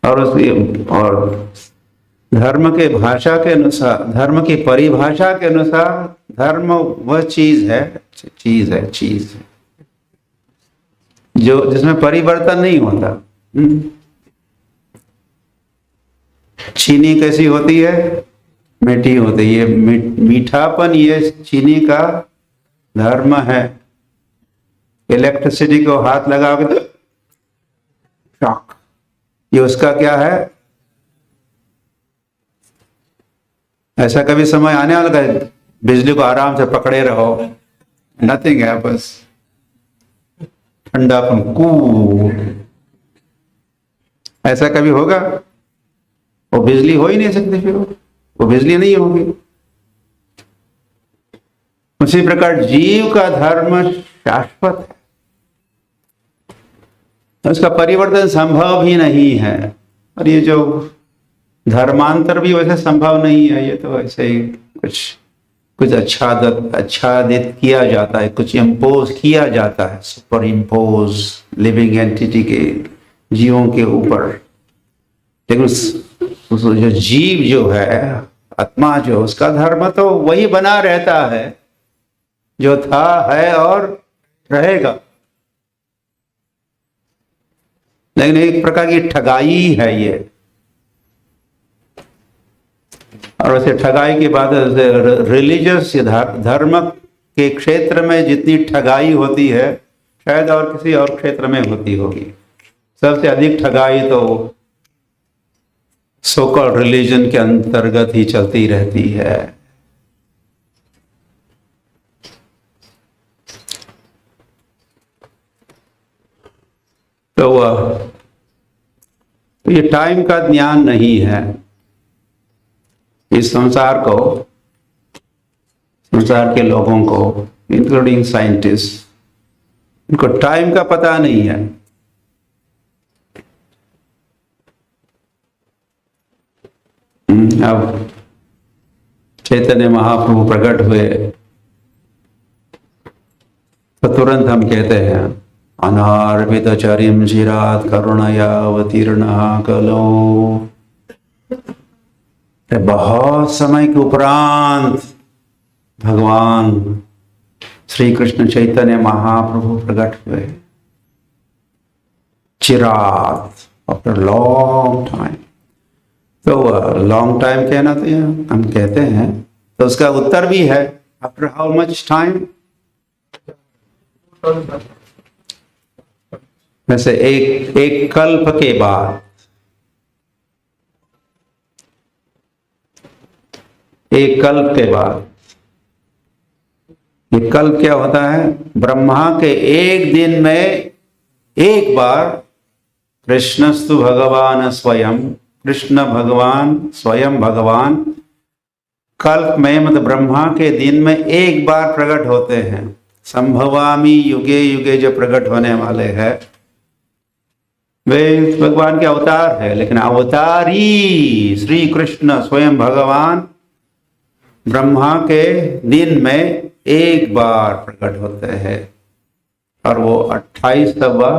और धर्म के भाषा के अनुसार, धर्म की परिभाषा के अनुसार धर्म वह चीज है जो जिसमें परिवर्तन नहीं होता। चीनी कैसी होती है? मीठी होती है। मीठापन ये चीनी का धर्म है। इलेक्ट्रिसिटी को हाथ लगाओगे तो शॉक, ये उसका क्या है? ऐसा कभी समय आने वाला है बिजली को आराम से पकड़े रहो, नथिंग है, बस ठंडापन कूल। ऐसा कभी होगा? वो बिजली हो ही नहीं सकती, फिर वो बिजली नहीं होगी। उसी प्रकार जीव का धर्म शाश्वत है, उसका परिवर्तन संभव ही नहीं है। और ये जो धर्मांतर भी वैसे संभव नहीं है, ये तो ऐसे ही कुछ आच्छादित किया जाता है, कुछ इम्पोज किया जाता है, सुपर इम्पोज लिविंग एंटिटी के जीवों के ऊपर। लेकिन जो जीव जो है, आत्मा जो, उसका धर्म तो वही बना रहता है जो था, है और रहेगा। लेकिन एक प्रकार की ठगाई है ये। और वैसे ठगाई की बात है, रिलीजियस धर्म के क्षेत्र में जितनी ठगाई होती है शायद और किसी और क्षेत्र में होती होगी। सबसे अधिक ठगाई तो सो कॉल्ड रिलीजन के अंतर्गत ही चलती रहती है। तो ये टाइम का ज्ञान नहीं है। इस संसार के लोगों को, इंक्लूडिंग साइंटिस्ट, इनको टाइम का पता नहीं है। अब चैतन्य महाप्रभु प्रकट हुए तो तुरंत हम कहते हैं अनार्पित चरिम चिरात करुणया अवतीर्ण कलो। बहुत समय के उपरांत भगवान श्री कृष्ण चैतन्य महाप्रभु प्रकट हुए, चिरात, आफ्टर लॉन्ग टाइम। तो लॉन्ग टाइम कहना तो हम कहते हैं, तो उसका उत्तर भी है आफ्टर हाउ मच टाइम। वैसे एक कल्प के बाद, एक कल्प के बाद, ये कल्प क्या होता है? ब्रह्मा के एक दिन में एक बार कृष्णस्तु भगवान स्वयं, कृष्ण भगवान स्वयं भगवान कल्प में, मतलब ब्रह्मा के दिन में एक बार प्रकट होते हैं। संभवामी युगे युगे जो प्रकट होने वाले हैं वे भगवान के अवतार है, लेकिन अवतारी श्री कृष्ण स्वयं भगवान ब्रह्मा के दिन में एक बार प्रकट होते हैं। और वो 28वां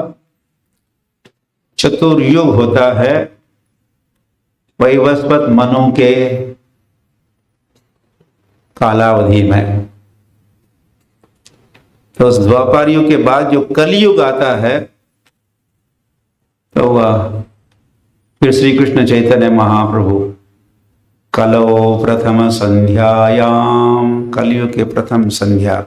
चतुर्युग होता है वैवस्वत मनु के कालावधि में। तो उस द्वापर युग के बाद जो कलयुग आता है, तो वह फिर श्री कृष्ण चैतन्य महाप्रभु कलो प्रथम संध्यायाम, कलयुग के प्रथम संध्या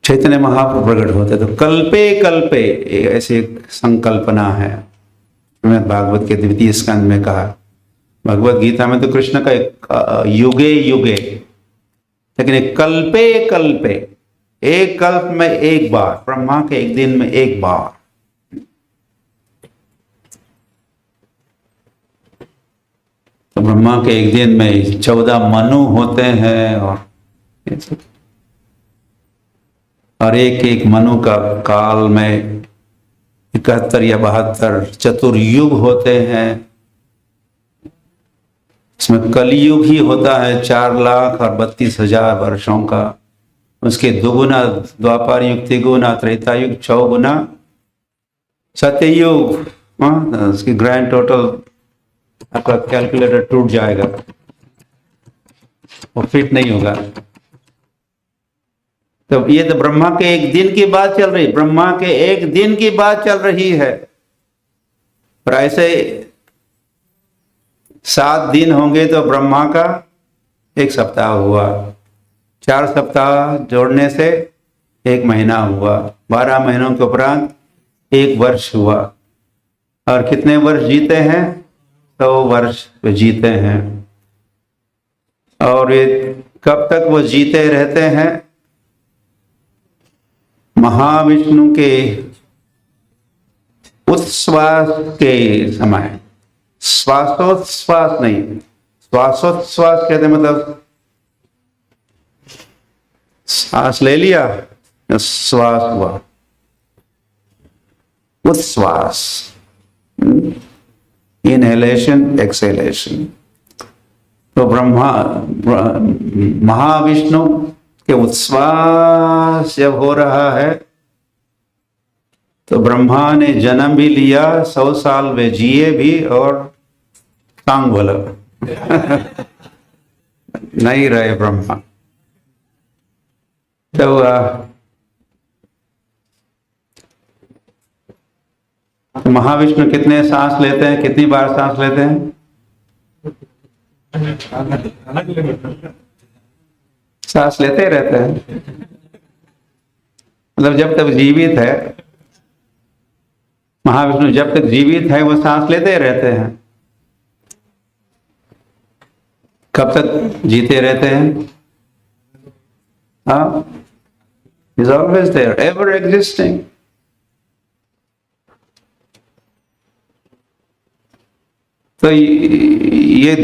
चैतन्य महाप्रभु प्रकट होते। तो कल्पे कल्पे ऐसी संकल्पना है। मैं भागवत के द्वितीय स्कंद में कहा, भगवत गीता में तो कृष्ण का एक युगे युगे, लेकिन एक कल्पे कल्पे, एक कल्प में एक बार, ब्रह्मा के एक दिन में एक बार। तो ब्रह्मा के एक दिन में 14 मनु होते हैं, और एक एक मनु का काल में 71 या 72 चतुर्युग होते हैं। इसमें कलयुग ही होता है 4,32,000 वर्षों का। उसके दुगुना द्वापर युग, तिगुना त्रेता युग, चौगुना सत्ययुग, हाँ, उसकी ग्रैंड टोटल आपका कैलकुलेटर टूट जाएगा, वो फिट नहीं होगा। तो ये तो ब्रह्मा के एक दिन की बात चल रही, ब्रह्मा के एक दिन की बात चल रही है। और ऐसे 7 दिन होंगे तो ब्रह्मा का 1 सप्ताह हुआ, 4 सप्ताह जोड़ने से 1 महीना हुआ, 12 महीनों के उपरांत 1 वर्ष हुआ। और कितने वर्ष जीते हैं? 100 वर्ष जीते हैं। और ये कब तक वो जीते रहते हैं? महाविष्णु के उच्छ्वास के समय, श्वासोच्छ्वास नहीं, श्वासोच्छ्वास कहते मतलब सांस ले लिया, श्वास हुआ, उच्छ्वास, इनहेलेशन एक्सहेलेशन। तो ब्रह्मा महाविष्णु के उच्छ्वास जब हो रहा है तो ब्रह्मा ने जन्म भी लिया, 100 साल वे जिए भी और टांग बोला नहीं रहे ब्रह्मा। तो महाविष्णु कितने सांस लेते हैं, कितनी बार सांस लेते हैं? सांस लेते रहते हैं, मतलब जब तक जीवित है, महाविष्णु जब तक जीवित है वो सांस लेते रहते हैं। कब तक जीते रहते हैं? हाँ, He's always there, ever existing. तो ये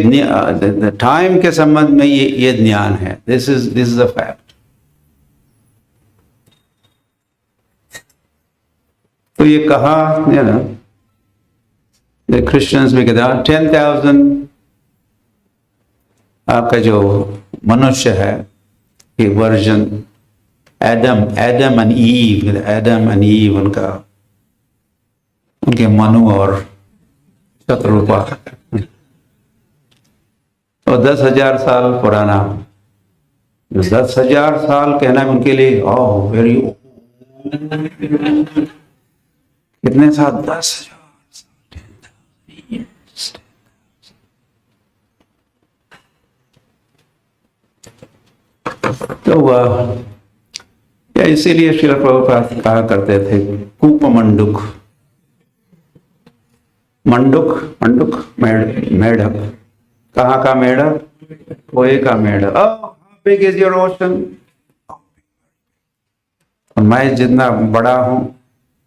टाइम के संबंध में ये ज्ञान है। This is a fact. तो ये कहा क्रिश्चियंस भी कहते हैं 10,000 आपका जो मनुष्य है ये वर्जन एडम एंड ईव उनका, उनके मनु और शत्रुपा तो 10,000 साल पुराना। 10,000 साल कहना उनके लिए वेरी कितने साल? 10,000 तो या इसीलिए श्रील प्रभुपाद कहा करते थे कूप मंडुक, मंडुक मेढक। कहाँ का मेढक? कोए का मेढक। how big is your ocean? मैं जितना बड़ा हूं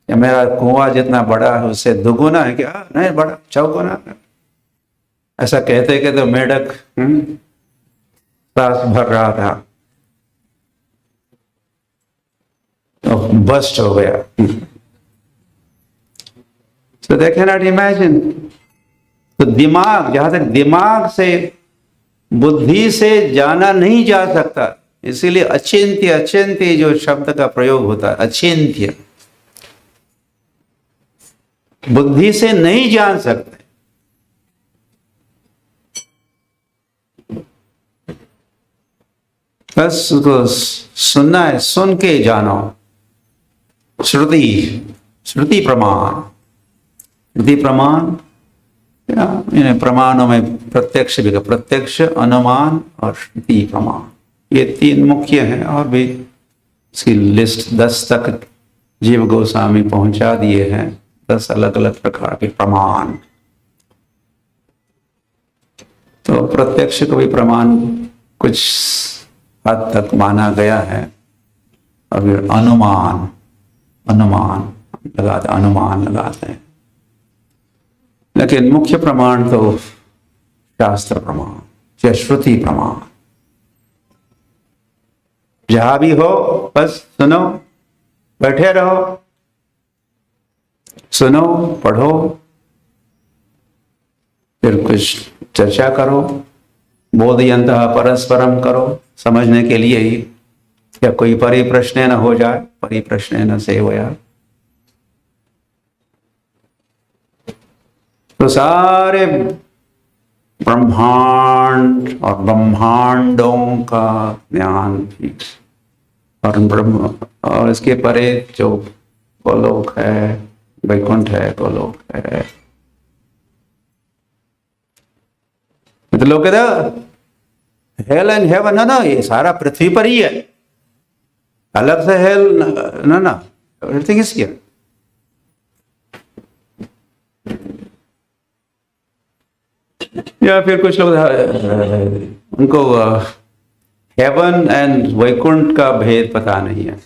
या मेरा कुआं जितना बड़ा है उससे दुगुना है क्या? नहीं, बड़ा, चौगुना। ऐसा कहते कि तो मेढक सांस भर रहा था तो बस्ट हो गया। So they cannot imagine। तो दिमाग, जहां तक दिमाग से, बुद्धि से जाना नहीं जा सकता, इसीलिए अचिंत्य जो शब्द का प्रयोग होता है, अचिंत्य, बुद्धि से नहीं जान सकते। बस उसको सुनना है, सुन के जानो। श्रुति प्रमाण इन प्रमाणों में प्रत्यक्ष, अनुमान और श्रुति प्रमाण, ये 3 मुख्य हैं। और भी इसकी लिस्ट 10 तक जीव गोस्वामी पहुंचा दिए हैं, 10 अलग अलग प्रकार के प्रमाण। तो प्रत्यक्ष को भी प्रमाण कुछ हद तक माना गया है। और फिर अनुमान लगाते हैं, लेकिन मुख्य प्रमाण तो शास्त्र प्रमाण या श्रुति प्रमाण। जहां भी हो बस सुनो, बैठे रहो, सुनो, पढ़ो, फिर कुछ चर्चा करो, बोधयन्तः परस्परम करो, समझने के लिए ही, या कोई परिप्रश्न न हो जाए, परिप्रश्न न सेवया। तो सारे ब्रह्मांड और ब्रह्मांडों का ज्ञान भी, और ब्रह्म और इसके परे जो गोलोक है, वैकुंठ है, गोलोक है, तो लोग कहते हेल एंड हेवन, ना ये सारा पृथ्वी पर ही है, अलग से हेल ना, एवरीथिंग इज हियर। या फिर कुछ लोग उनको हेवन एंड वैकुंठ का भेद पता नहीं है।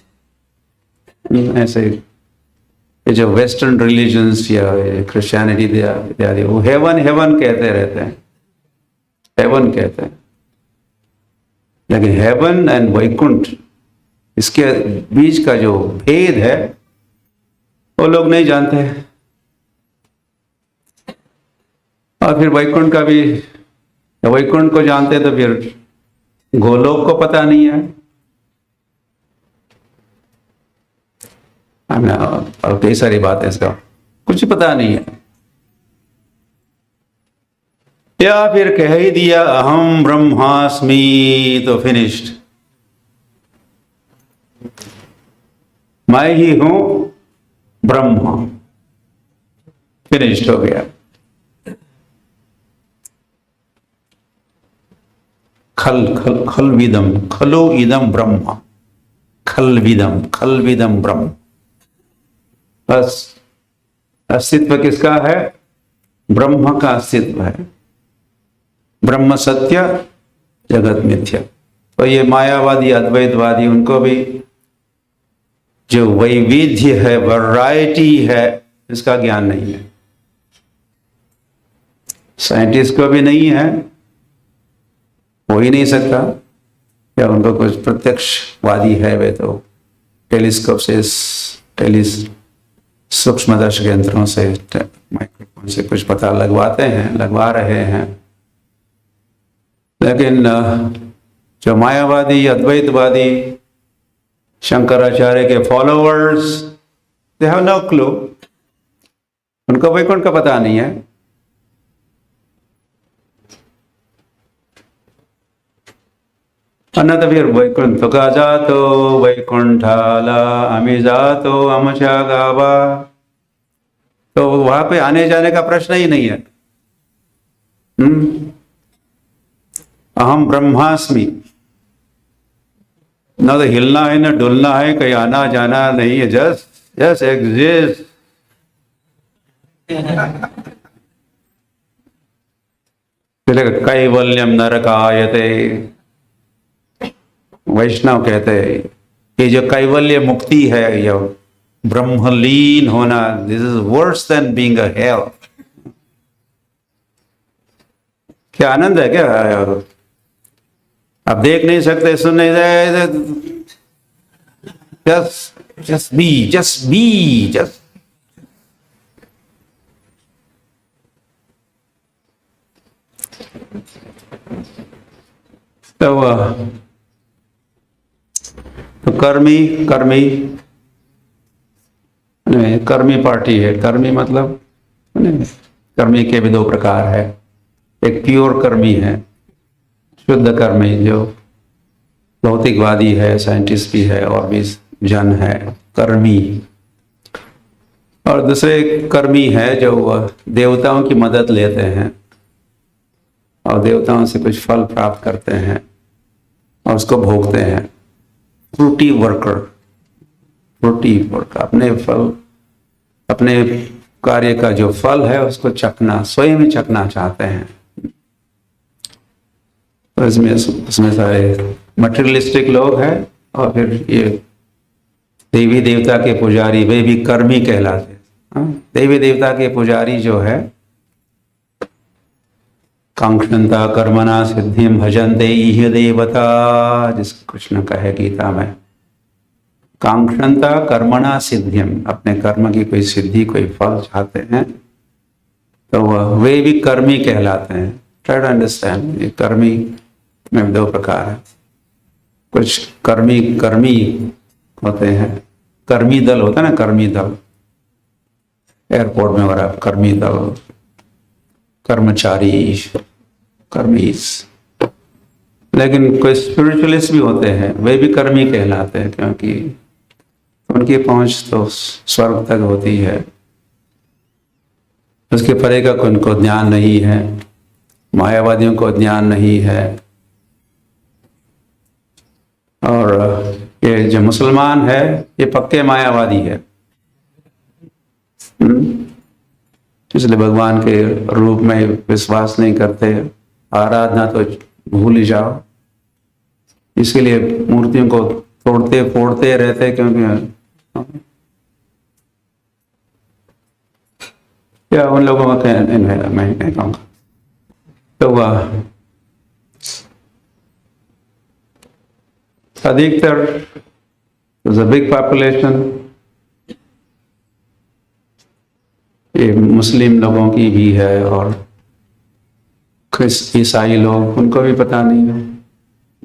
ऐसे ये जो वेस्टर्न रिलीजन्स या क्रिश्चियनिटी इत्यादि, वो हेवन हेवन कहते रहते हैं, हेवन कहते हैं, लेकिन हेवन एंड वैकुंठ इसके बीच का जो भेद है वो लोग नहीं जानते हैं। और फिर वैकुंठ का भी, वैकुंठ को जानते तो फिर गोलोक को पता नहीं है। और कई सारी बातें इसका कुछ पता नहीं है। या फिर कह ही दिया अहम ब्रह्मास्मि तो फिनिश्ड, मैं ही हूं ब्रह्मा, फिनिश्ड हो गया। खल खल खलविदम, खलो इदम ब्रह्म, खलविदम ब्रह्म। बस अस्तित्व किसका है? ब्रह्म का अस्तित्व है। ब्रह्म सत्य, जगत मिथ्या। तो ये मायावादी अद्वैतवादी, उनको भी जो वैविध्य है, वैरायटी है, इसका ज्ञान नहीं है। साइंटिस्ट को भी नहीं है, हो ही नहीं सकता। या उनको कुछ प्रत्यक्षवादी है, वे तो टेलीस्कोप से, सूक्ष्मदर्शक यंत्रों से, माइक्रोफोन से कुछ पता लगवाते हैं, लगवा रहे हैं। लेकिन जो मायावादी, अद्वैतवादी, शंकराचार्य के followers, they have no clue, उनको वैकुंठ का पता नहीं है। अन्ना तो फिर वैकुंठ तो का जातो वैकुंठाला अमी जातो अमचा गावा, तो वहां पे आने जाने का प्रश्न ही नहीं है। अहम ब्रह्मास्मि, ना तो हिलना है, ना डुलना है, कहीं आना जाना नहीं है, जस्ट एग्जिस्ट। कैवल्यम नरकायते, वैष्णव कहते हैं ये जो कैवल्य मुक्ति है, ये ब्रह्मलीन होना, this is worse than being a hello. क्या आनंद है क्या? आप देख नहीं सकते, सुन नहीं सकते, just be. तो कर्मी पार्टी है। कर्मी मतलब कर्मी के भी दो प्रकार है। एक प्योर कर्मी है, शुद्ध कर्मी, जो भौतिकवादी है, साइंटिस्ट भी है, और भी जन है कर्मी। और दूसरे कर्मी है जो देवताओं की मदद लेते हैं और देवताओं से कुछ फल प्राप्त करते हैं और उसको भोगते हैं। फ्रूटी वर्कर, अपने कार्य का जो फल है उसको चखना, स्वयं ही चखना चाहते हैं। तो इसमें सारे मटेरियलिस्टिक लोग हैं। और फिर ये देवी देवता के पुजारी, वे भी कर्मी कहलाते हैं। देवी देवता के पुजारी जो है, कांक्षन्ता कर्मणा सिद्धिम भजन्ते इह देवता, जिसको कृष्ण कहे गीता में, कांक्षन्ता कर्मणा सिद्धिम, अपने कर्म की कोई सिद्धि, कोई फल चाहते हैं, तो वे भी कर्मी कहलाते हैं। ट्राई टू अंडरस्टैंड, ये कर्मी में दो प्रकार है। कुछ कर्मी होते हैं, कर्मी दल होता है ना, कर्मी दल, एयरपोर्ट में हो रहा कर्मी दल, कर्मचारी, कर्मीज। लेकिन कोई स्पिरिचुअलिस्ट भी होते हैं, वे भी कर्मी कहलाते हैं, क्योंकि उनकी पहुंच तो स्वर्ग तक होती है, उसके परे का उनको ज्ञान नहीं है, मायावादियों को ज्ञान नहीं है। और ये जो मुसलमान है ये पक्के मायावादी है। इसलिए भगवान के रूप में विश्वास नहीं करते, आराधना तो भूल ही जाओ। इसलिए मूर्तियों को तोड़ते फोड़ते रहते, क्योंकि क्या उन लोगों का मैं नहीं कहूँगा। तो वह अधिकतर बिग पॉपुलेशन ये मुस्लिम लोगों की भी है, और ईसाई लोग, उनको भी पता नहीं है,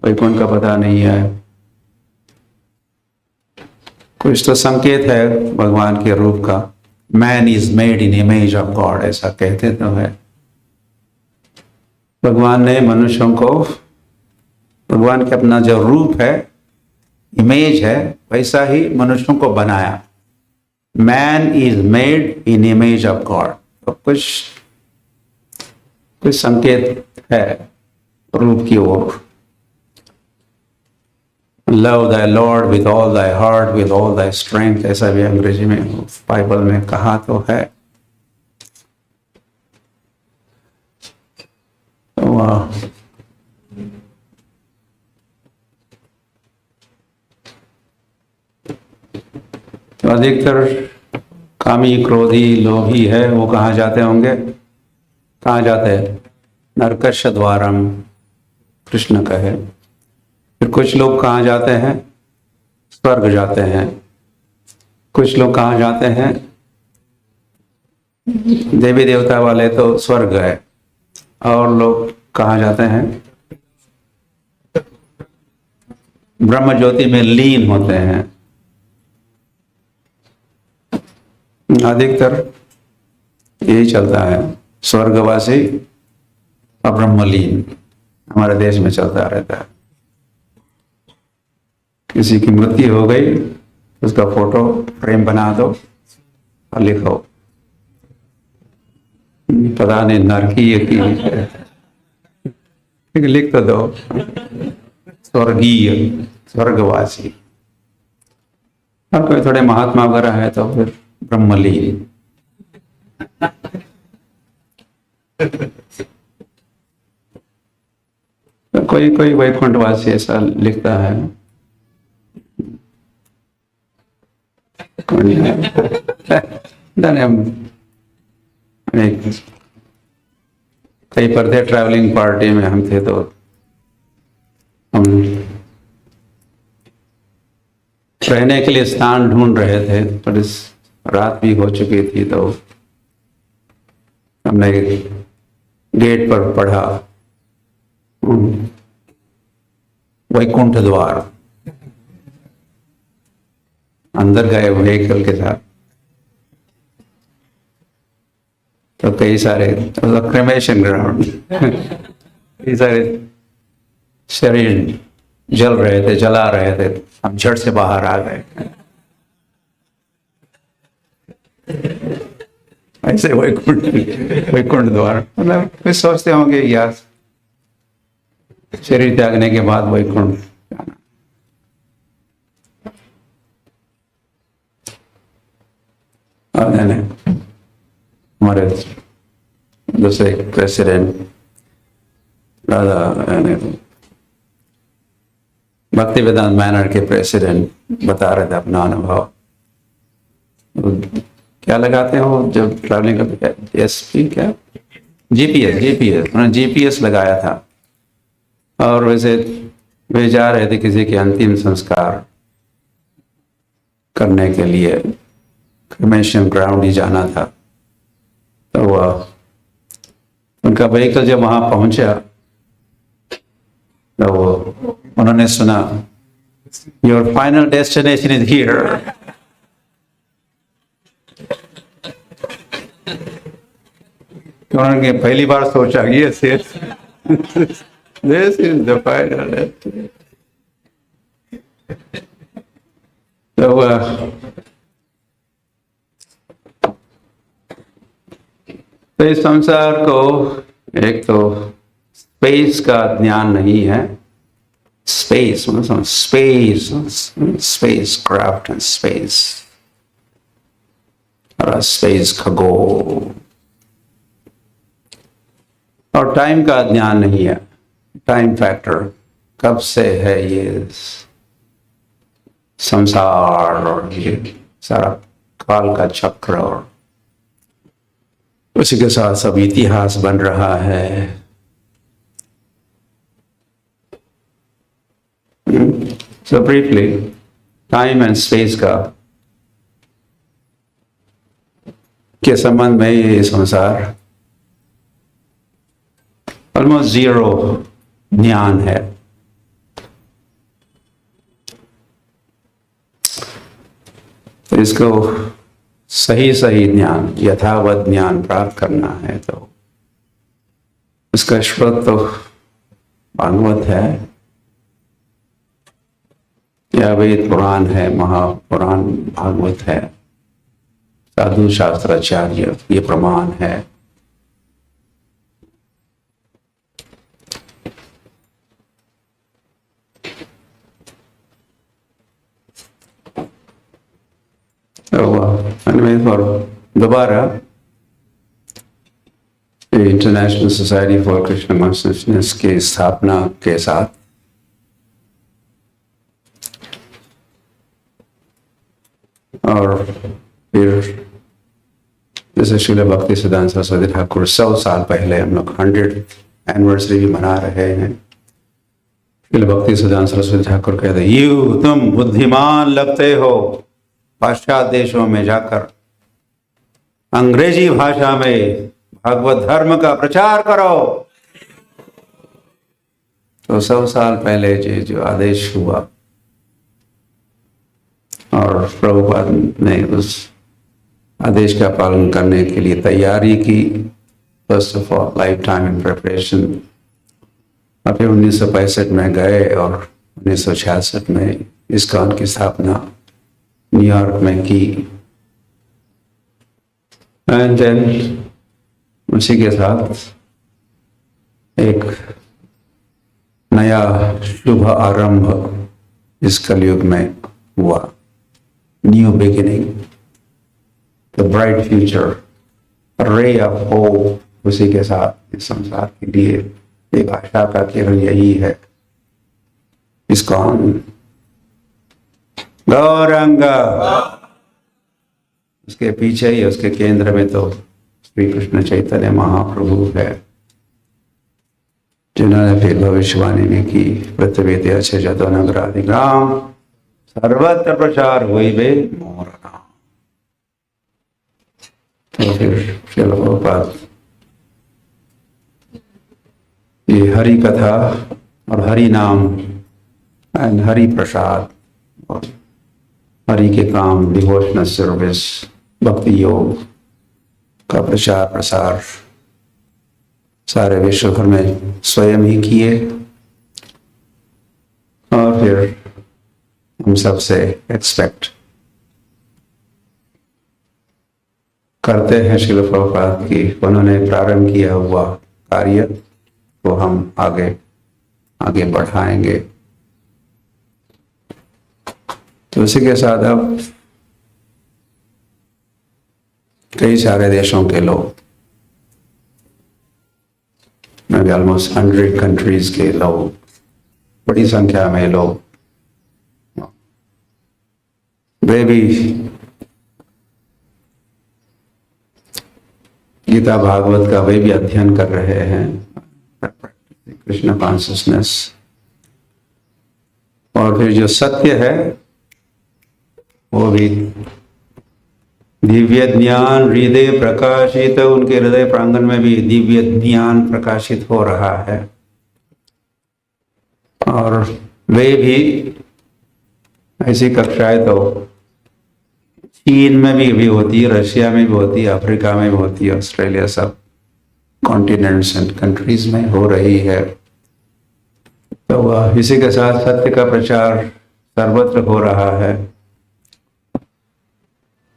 वैकुंठ का पता नहीं है। कुछ तो संकेत है भगवान के रूप का। Man is made in image of God, ऐसा कहते तो है। भगवान ने मनुष्यों को, भगवान के अपना जो रूप है, इमेज है, वैसा ही मनुष्यों को बनाया। Man is made in image of God. तो कुछ संकेत है रूप की ओर। Love thy lord with all thy heart, with all thy strength, ऐसा भी अंग्रेजी में बाइबल में कहा तो है। तो अधिकतर कामी क्रोधी लोभी है, वो कहाँ जाते होंगे? कहाँ जाते हैं? नरकश द्वारम, कृष्ण कहे। फिर कुछ लोग कहाँ जाते हैं? स्वर्ग जाते हैं। कुछ लोग कहाँ जाते हैं? देवी देवता वाले तो स्वर्ग गए, और लोग कहाँ जाते हैं? ब्रह्म ज्योति में लीन होते हैं। अधिकतर यही चलता है, स्वर्गवासी और ब्रह्मलीन हमारे देश में चलता रहता है। किसी की मृत्यु हो गई, उसका फोटो फ्रेम बना दो और लिखो, पता नहीं नरकी है कि लिख तो दो स्वर्गीय, स्वर्गवासी। और कोई थोड़े महात्मा वगैरह है तो फिर ब्रह्मलीन। कोई कोई वैकुंठवासी ऐसा लिखता है। कहीं पर थे, ट्रैवलिंग पार्टी में हम थे, तो हम रहने के लिए स्थान ढूंढ रहे थे, पर इस रात भी हो चुकी थी, तो हमने गेट पर पढ़ा वैकुंठ द्वार। अंदर गए व्हीकल के साथ, तो कई सारे क्रेमेशन ग्राउंड कई सारे शरीर जल रहे थे, जला रहे थे। हम झट से बाहर आ गए। ऐसे वैकुंठ द्वार, मतलब वे सोचते होंगे यार शरीर त्यागने के बाद वैकुंठ जाना। हमारे दूसरे प्रेसिडेंट भक्ति वेदांत मैनर के प्रेसिडेंट बता रहे थे अपना अनुभव। क्या लगाते हो जब ट्रैवलिंग करते? एसपी क्या? जीपीएस। उन्होंने जीपीएस लगाया था, और वैसे वे जा रहे थे किसी के अंतिम संस्कार करने के लिए, क्रेमेशन ग्राउंड ही जाना था। तो वह उनका व्हीकल जब वहां पहुंचा, तो उन्होंने सुना, your final destination is here. उन्होंने पहली बार सोचा ये this is the final destination. तो इस संसार को एक तो स्पेस का ज्ञान नहीं है, स्पेस क्राफ्ट एंड स्पेस और स्पेस खगोल, और टाइम का ज्ञान नहीं है, टाइम फैक्टर कब से है ये संसार और ये सारा काल का चक्र, और उसी के साथ सब इतिहास बन रहा है। सो ब्रीफली टाइम एंड स्पेस का के संबंध में ये संसार ऑलमोस्ट जीरो ज्ञान है। तो इसको सही ज्ञान, यथावत ज्ञान प्राप्त करना है तो उसका स्रोत तो भागवत है या वेद पुराण है, महापुराण भागवत है, साधु शास्त्राचार्य ये प्रमाण है। और दोबारा international society for Krishna consciousness की स्थापना के साथ और फिर जैसे श्रील भक्ति सिद्धांत सरस्वती ठाकुर 100 साल पहले, हम लोग 100th एनिवर्सरी भी मना रहे हैं। श्रील भक्ति सिद्धांत सरस्वती ठाकुर कहते हैं, तुम बुद्धिमान लगते हो, पाश्चात्य देशों में जाकर अंग्रेजी भाषा में भागवत धर्म का प्रचार करो। तो 100 साल पहले जो आदेश हुआ और प्रभुपाद ने उस आदेश का पालन करने के लिए तैयारी की। First of all life time in preparation. और फिर 1965 में गए और 1966 में इस्कॉन की स्थापना न्यूयॉर्क में की। एंड देन उसी के साथ एक नया शुभ आरंभ इस कलयुग में हुआ, new beginning, the bright future, ray of hope. उसी के साथ इस संसार के लिए एक आशा का किरण यही है। इस्कॉन गौरंग, उसके पीछे ही उसके केंद्र में तो श्री कृष्ण चैतन्य महाप्रभु है, जिन्होंने फिर भविष्यवाणी में की, पृथ्वी देश जतो नगरादि ग्राम सर्वत्र प्रचार हुई बे मोर नाम। तो फिर श्रील प्रभुपाद ये हरि कथा और हरि नाम एंड हरि प्रसाद और हरि के काम, डिवोशनल सर्विस, भक्ति योग का प्रचार प्रसार सारे विश्व भर में स्वयं ही किए। और फिर हम सबसे एक्सपेक्ट करते हैं श्रील प्रभुपाद की उन्होंने प्रारंभ किया हुआ कार्य को हम आगे बढ़ाएंगे। तो उसी के साथ अब कई सारे देशों के लोग, मैं ऑलमोस्ट 100 कंट्रीज के लोग, बड़ी संख्या में लोग, वे भी गीता भागवत का वे भी अध्ययन कर रहे हैं, कृष्ण कॉन्शियसनेस। और फिर जो सत्य है वो भी दिव्य ज्ञान हृदय प्रकाशित, उनके हृदय प्रांगण में भी दिव्य ज्ञान प्रकाशित हो रहा है। और वे भी ऐसी कक्षाएं तो चीन में भी होती है, रशिया में भी होती है, अफ्रीका में भी होती है, ऑस्ट्रेलिया, सब कॉन्टिनेंट्स एंड कंट्रीज में हो रही है। तो इसी के साथ सत्य का प्रचार सर्वत्र हो रहा है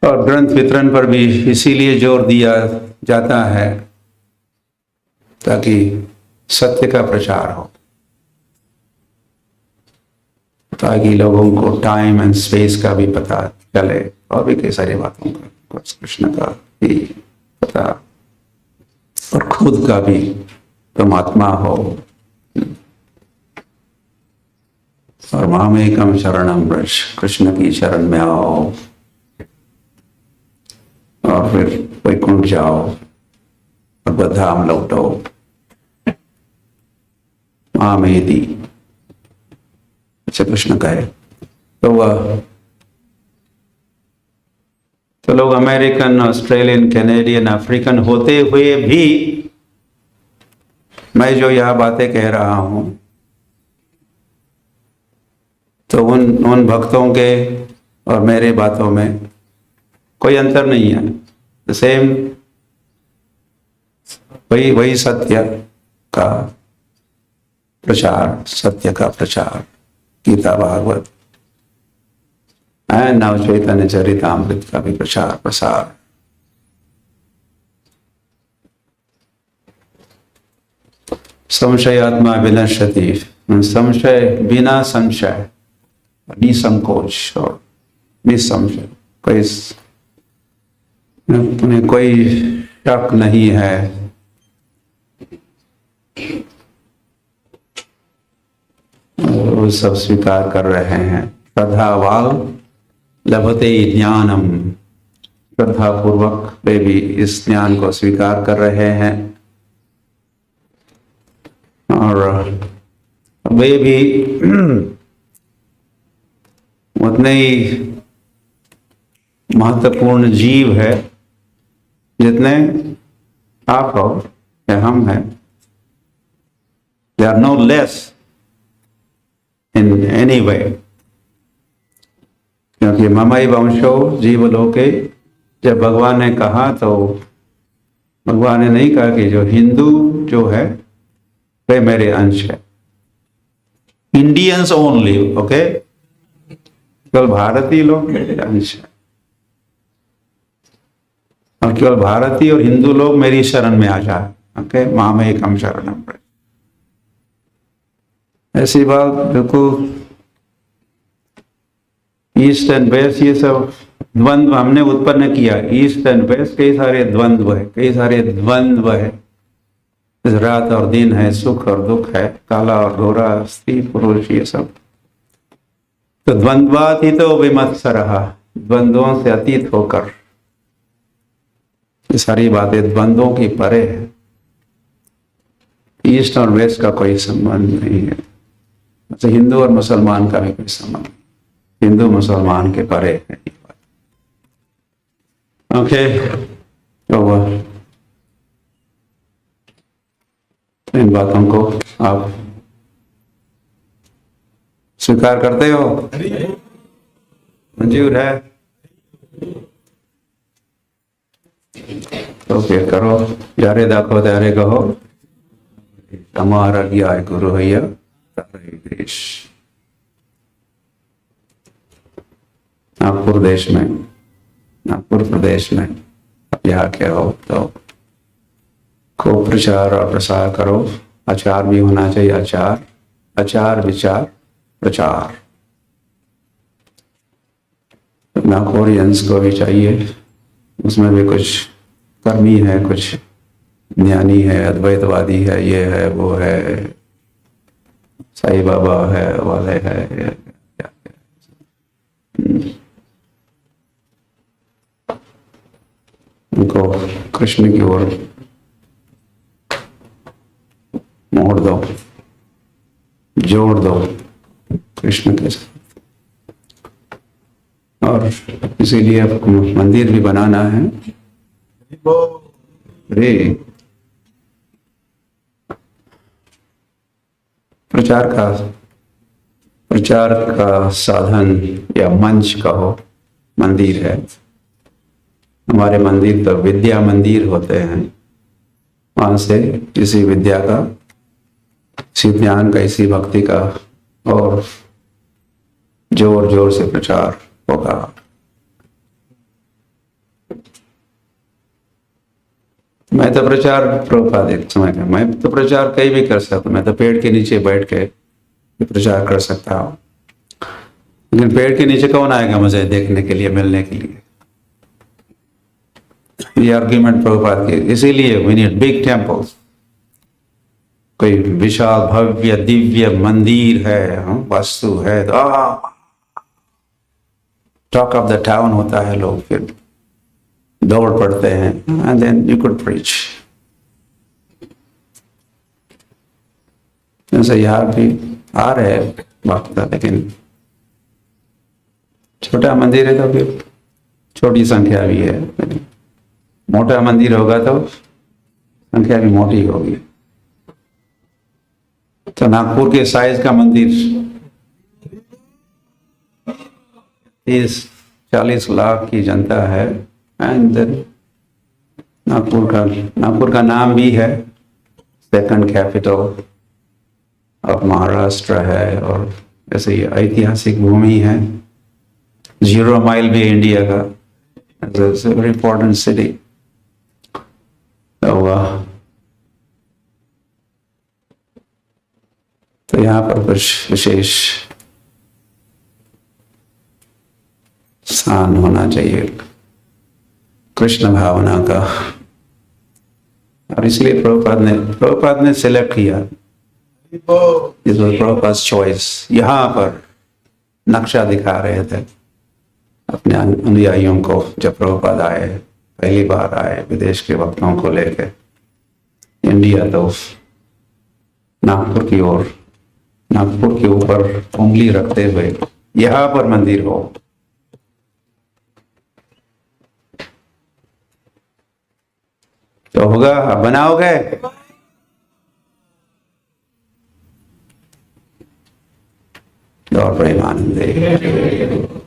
और ग्रंथ वितरण पर भी इसीलिए जोर दिया जाता है ताकि सत्य का प्रचार हो, ताकि लोगों को टाइम एंड स्पेस का भी पता चले और भी कई सारी बातों का, कृष्ण का भी पता और खुद का भी परमात्मा हो। और मामेकम शरणम व्रज, कृष्ण की शरण में आओ और फिर वैकुंठ जाओ और बधाम लौटो। मामेति अच्छा कृष्ण कहे तो लोग अमेरिकन, ऑस्ट्रेलियन, कैनेडियन, अफ्रीकन होते हुए भी मैं जो यह बातें कह रहा हूं तो उन भक्तों के और मेरे बातों में कोई अंतर नहीं है। द सेम, वही सत्य का प्रचार, सत्य का प्रचार, गीता भागवत एंड नव चैतन्य चरितामृत का भी प्रचार प्रसार। संशयात्मा विनश्यति, संशय बिना संशय, निसंकोच और निसंशय, कोई शक नहीं है। वो सब स्वीकार कर रहे हैं। श्रद्धावाल लभते ज्ञानम, श्रद्धा पूर्वक वे भी इस ज्ञान को स्वीकार कर रहे हैं और वे भी उतने ही महत्वपूर्ण जीव है जितने आप हो या हम हैं। They are no less in any way, क्योंकि ममई वंशो जीवलोके, जब भगवान ने कहा तो भगवान ने नहीं कहा कि जो हिंदू जो है वे मेरे अंश है। इंडियंस ओनली, ओके, केवल भारतीय लोग मेरे अंश है और केवल भारतीय और हिंदू लोग मेरी शरण में आ जाए। ओके, मामेकम शरणम। ऐसी बात बिल्कुल ईस्ट एंड वेस्ट, ये सब द्वंद्व हमने उत्पन्न किया। ईस्ट एंड वेस्ट कई सारे द्वंद्व है, कई सारे द्वंद्व है। रात और दिन है, सुख और दुख है, काला और गोरा, स्त्री पुरुष, ये सब। तो द्वंद्वातीतो विमत्सरः, द्वंद्वों से अतीत होकर, ये सारी बातें द्वंद्वों की परे है। ईस्ट और वेस्ट का कोई संबंध नहीं है। अच्छा, हिंदू और मुसलमान का भी कोई संबंध नहीं, हिंदू मुसलमान के परे है ये बात। ओके, तो इन बातों को आप स्वीकार करते हो? मंजूर है? तो फिर करो, यारे दाखो त्यारे कहो, हमारा ज्ञा गुरु भैया देश। नागपुर देश में, नागपुर प्रदेश में यहाँ के हो तो खूब प्रचार और प्रसार करो। आचार भी होना चाहिए, आचार, आचार विचार प्रचार। नागपुरियंस को भी चाहिए, उसमें भी कुछ कर्मी है, कुछ ज्ञानी है, अद्वैतवादी है, ये है वो है, साईं बाबा है, वाले है, उनको कृष्ण की ओर मोड़ दो, जोड़ दो कृष्ण के साथ। और इसीलिए आपको मंदिर भी बनाना है। रे प्रचार का साधन या मंच कहो, मंदिर है। हमारे मंदिर तो विद्या मंदिर होते हैं, वहाँ से इसी विद्या का, इसी ज्ञान का, इसी भक्ति का और जोर जोर से प्रचार होगा। मैं तो प्रचार प्रभुपाद एक समय में, मैं तो प्रचार कहीं भी कर सकता हूँ। मैं तो पेड़ के नीचे बैठ के प्रचार कर सकता हूँ, लेकिन पेड़ के नीचे कौन आएगा मुझे देखने के लिए, मिलने के लिए? ये आर्ग्यूमेंट प्रभुपाद के। इसीलिए वी नीड बिग टेम्पल्स। कोई विशाल भव्य दिव्य मंदिर है, वास्तु है, तो टॉक ऑफ द टाउन होता है, लोग फिर दौड़ पड़ते हैं, and then you could preach. जैसे यहाँ भी आ रहे वक्त, लेकिन छोटा मंदिर है तो फिर छोटी संख्या भी है, मोटा मंदिर होगा तो संख्या भी मोटी होगी। तो नागपुर के साइज का मंदिर 30-40 लाख की जनता है, एंड नागपुर का नाम भी है सेकंड कैपिटल ऑफ महाराष्ट्र है, और ऐसे ही ऐतिहासिक भूमि है। 0 माइल भी इंडिया का, it's a very important city. तो यहाँ पर कुछ विशेष स्थान होना चाहिए कृष्ण भावना का, और इसलिए प्रभुपाद ने सिलेक्ट किया, इस प्रभुपाद चॉइस। यहाँ पर नक्शा दिखा रहे थे अपने अनुयायियों को। जब प्रभुपाद आए, पहली बार आए विदेश के भक्तों को लेकर इंडिया, तो नागपुर की ओर, नागपुर के ऊपर उंगली रखते हुए यहाँ पर मंदिर हो। तो होगा, बनाओगे? और प्रेमानंद।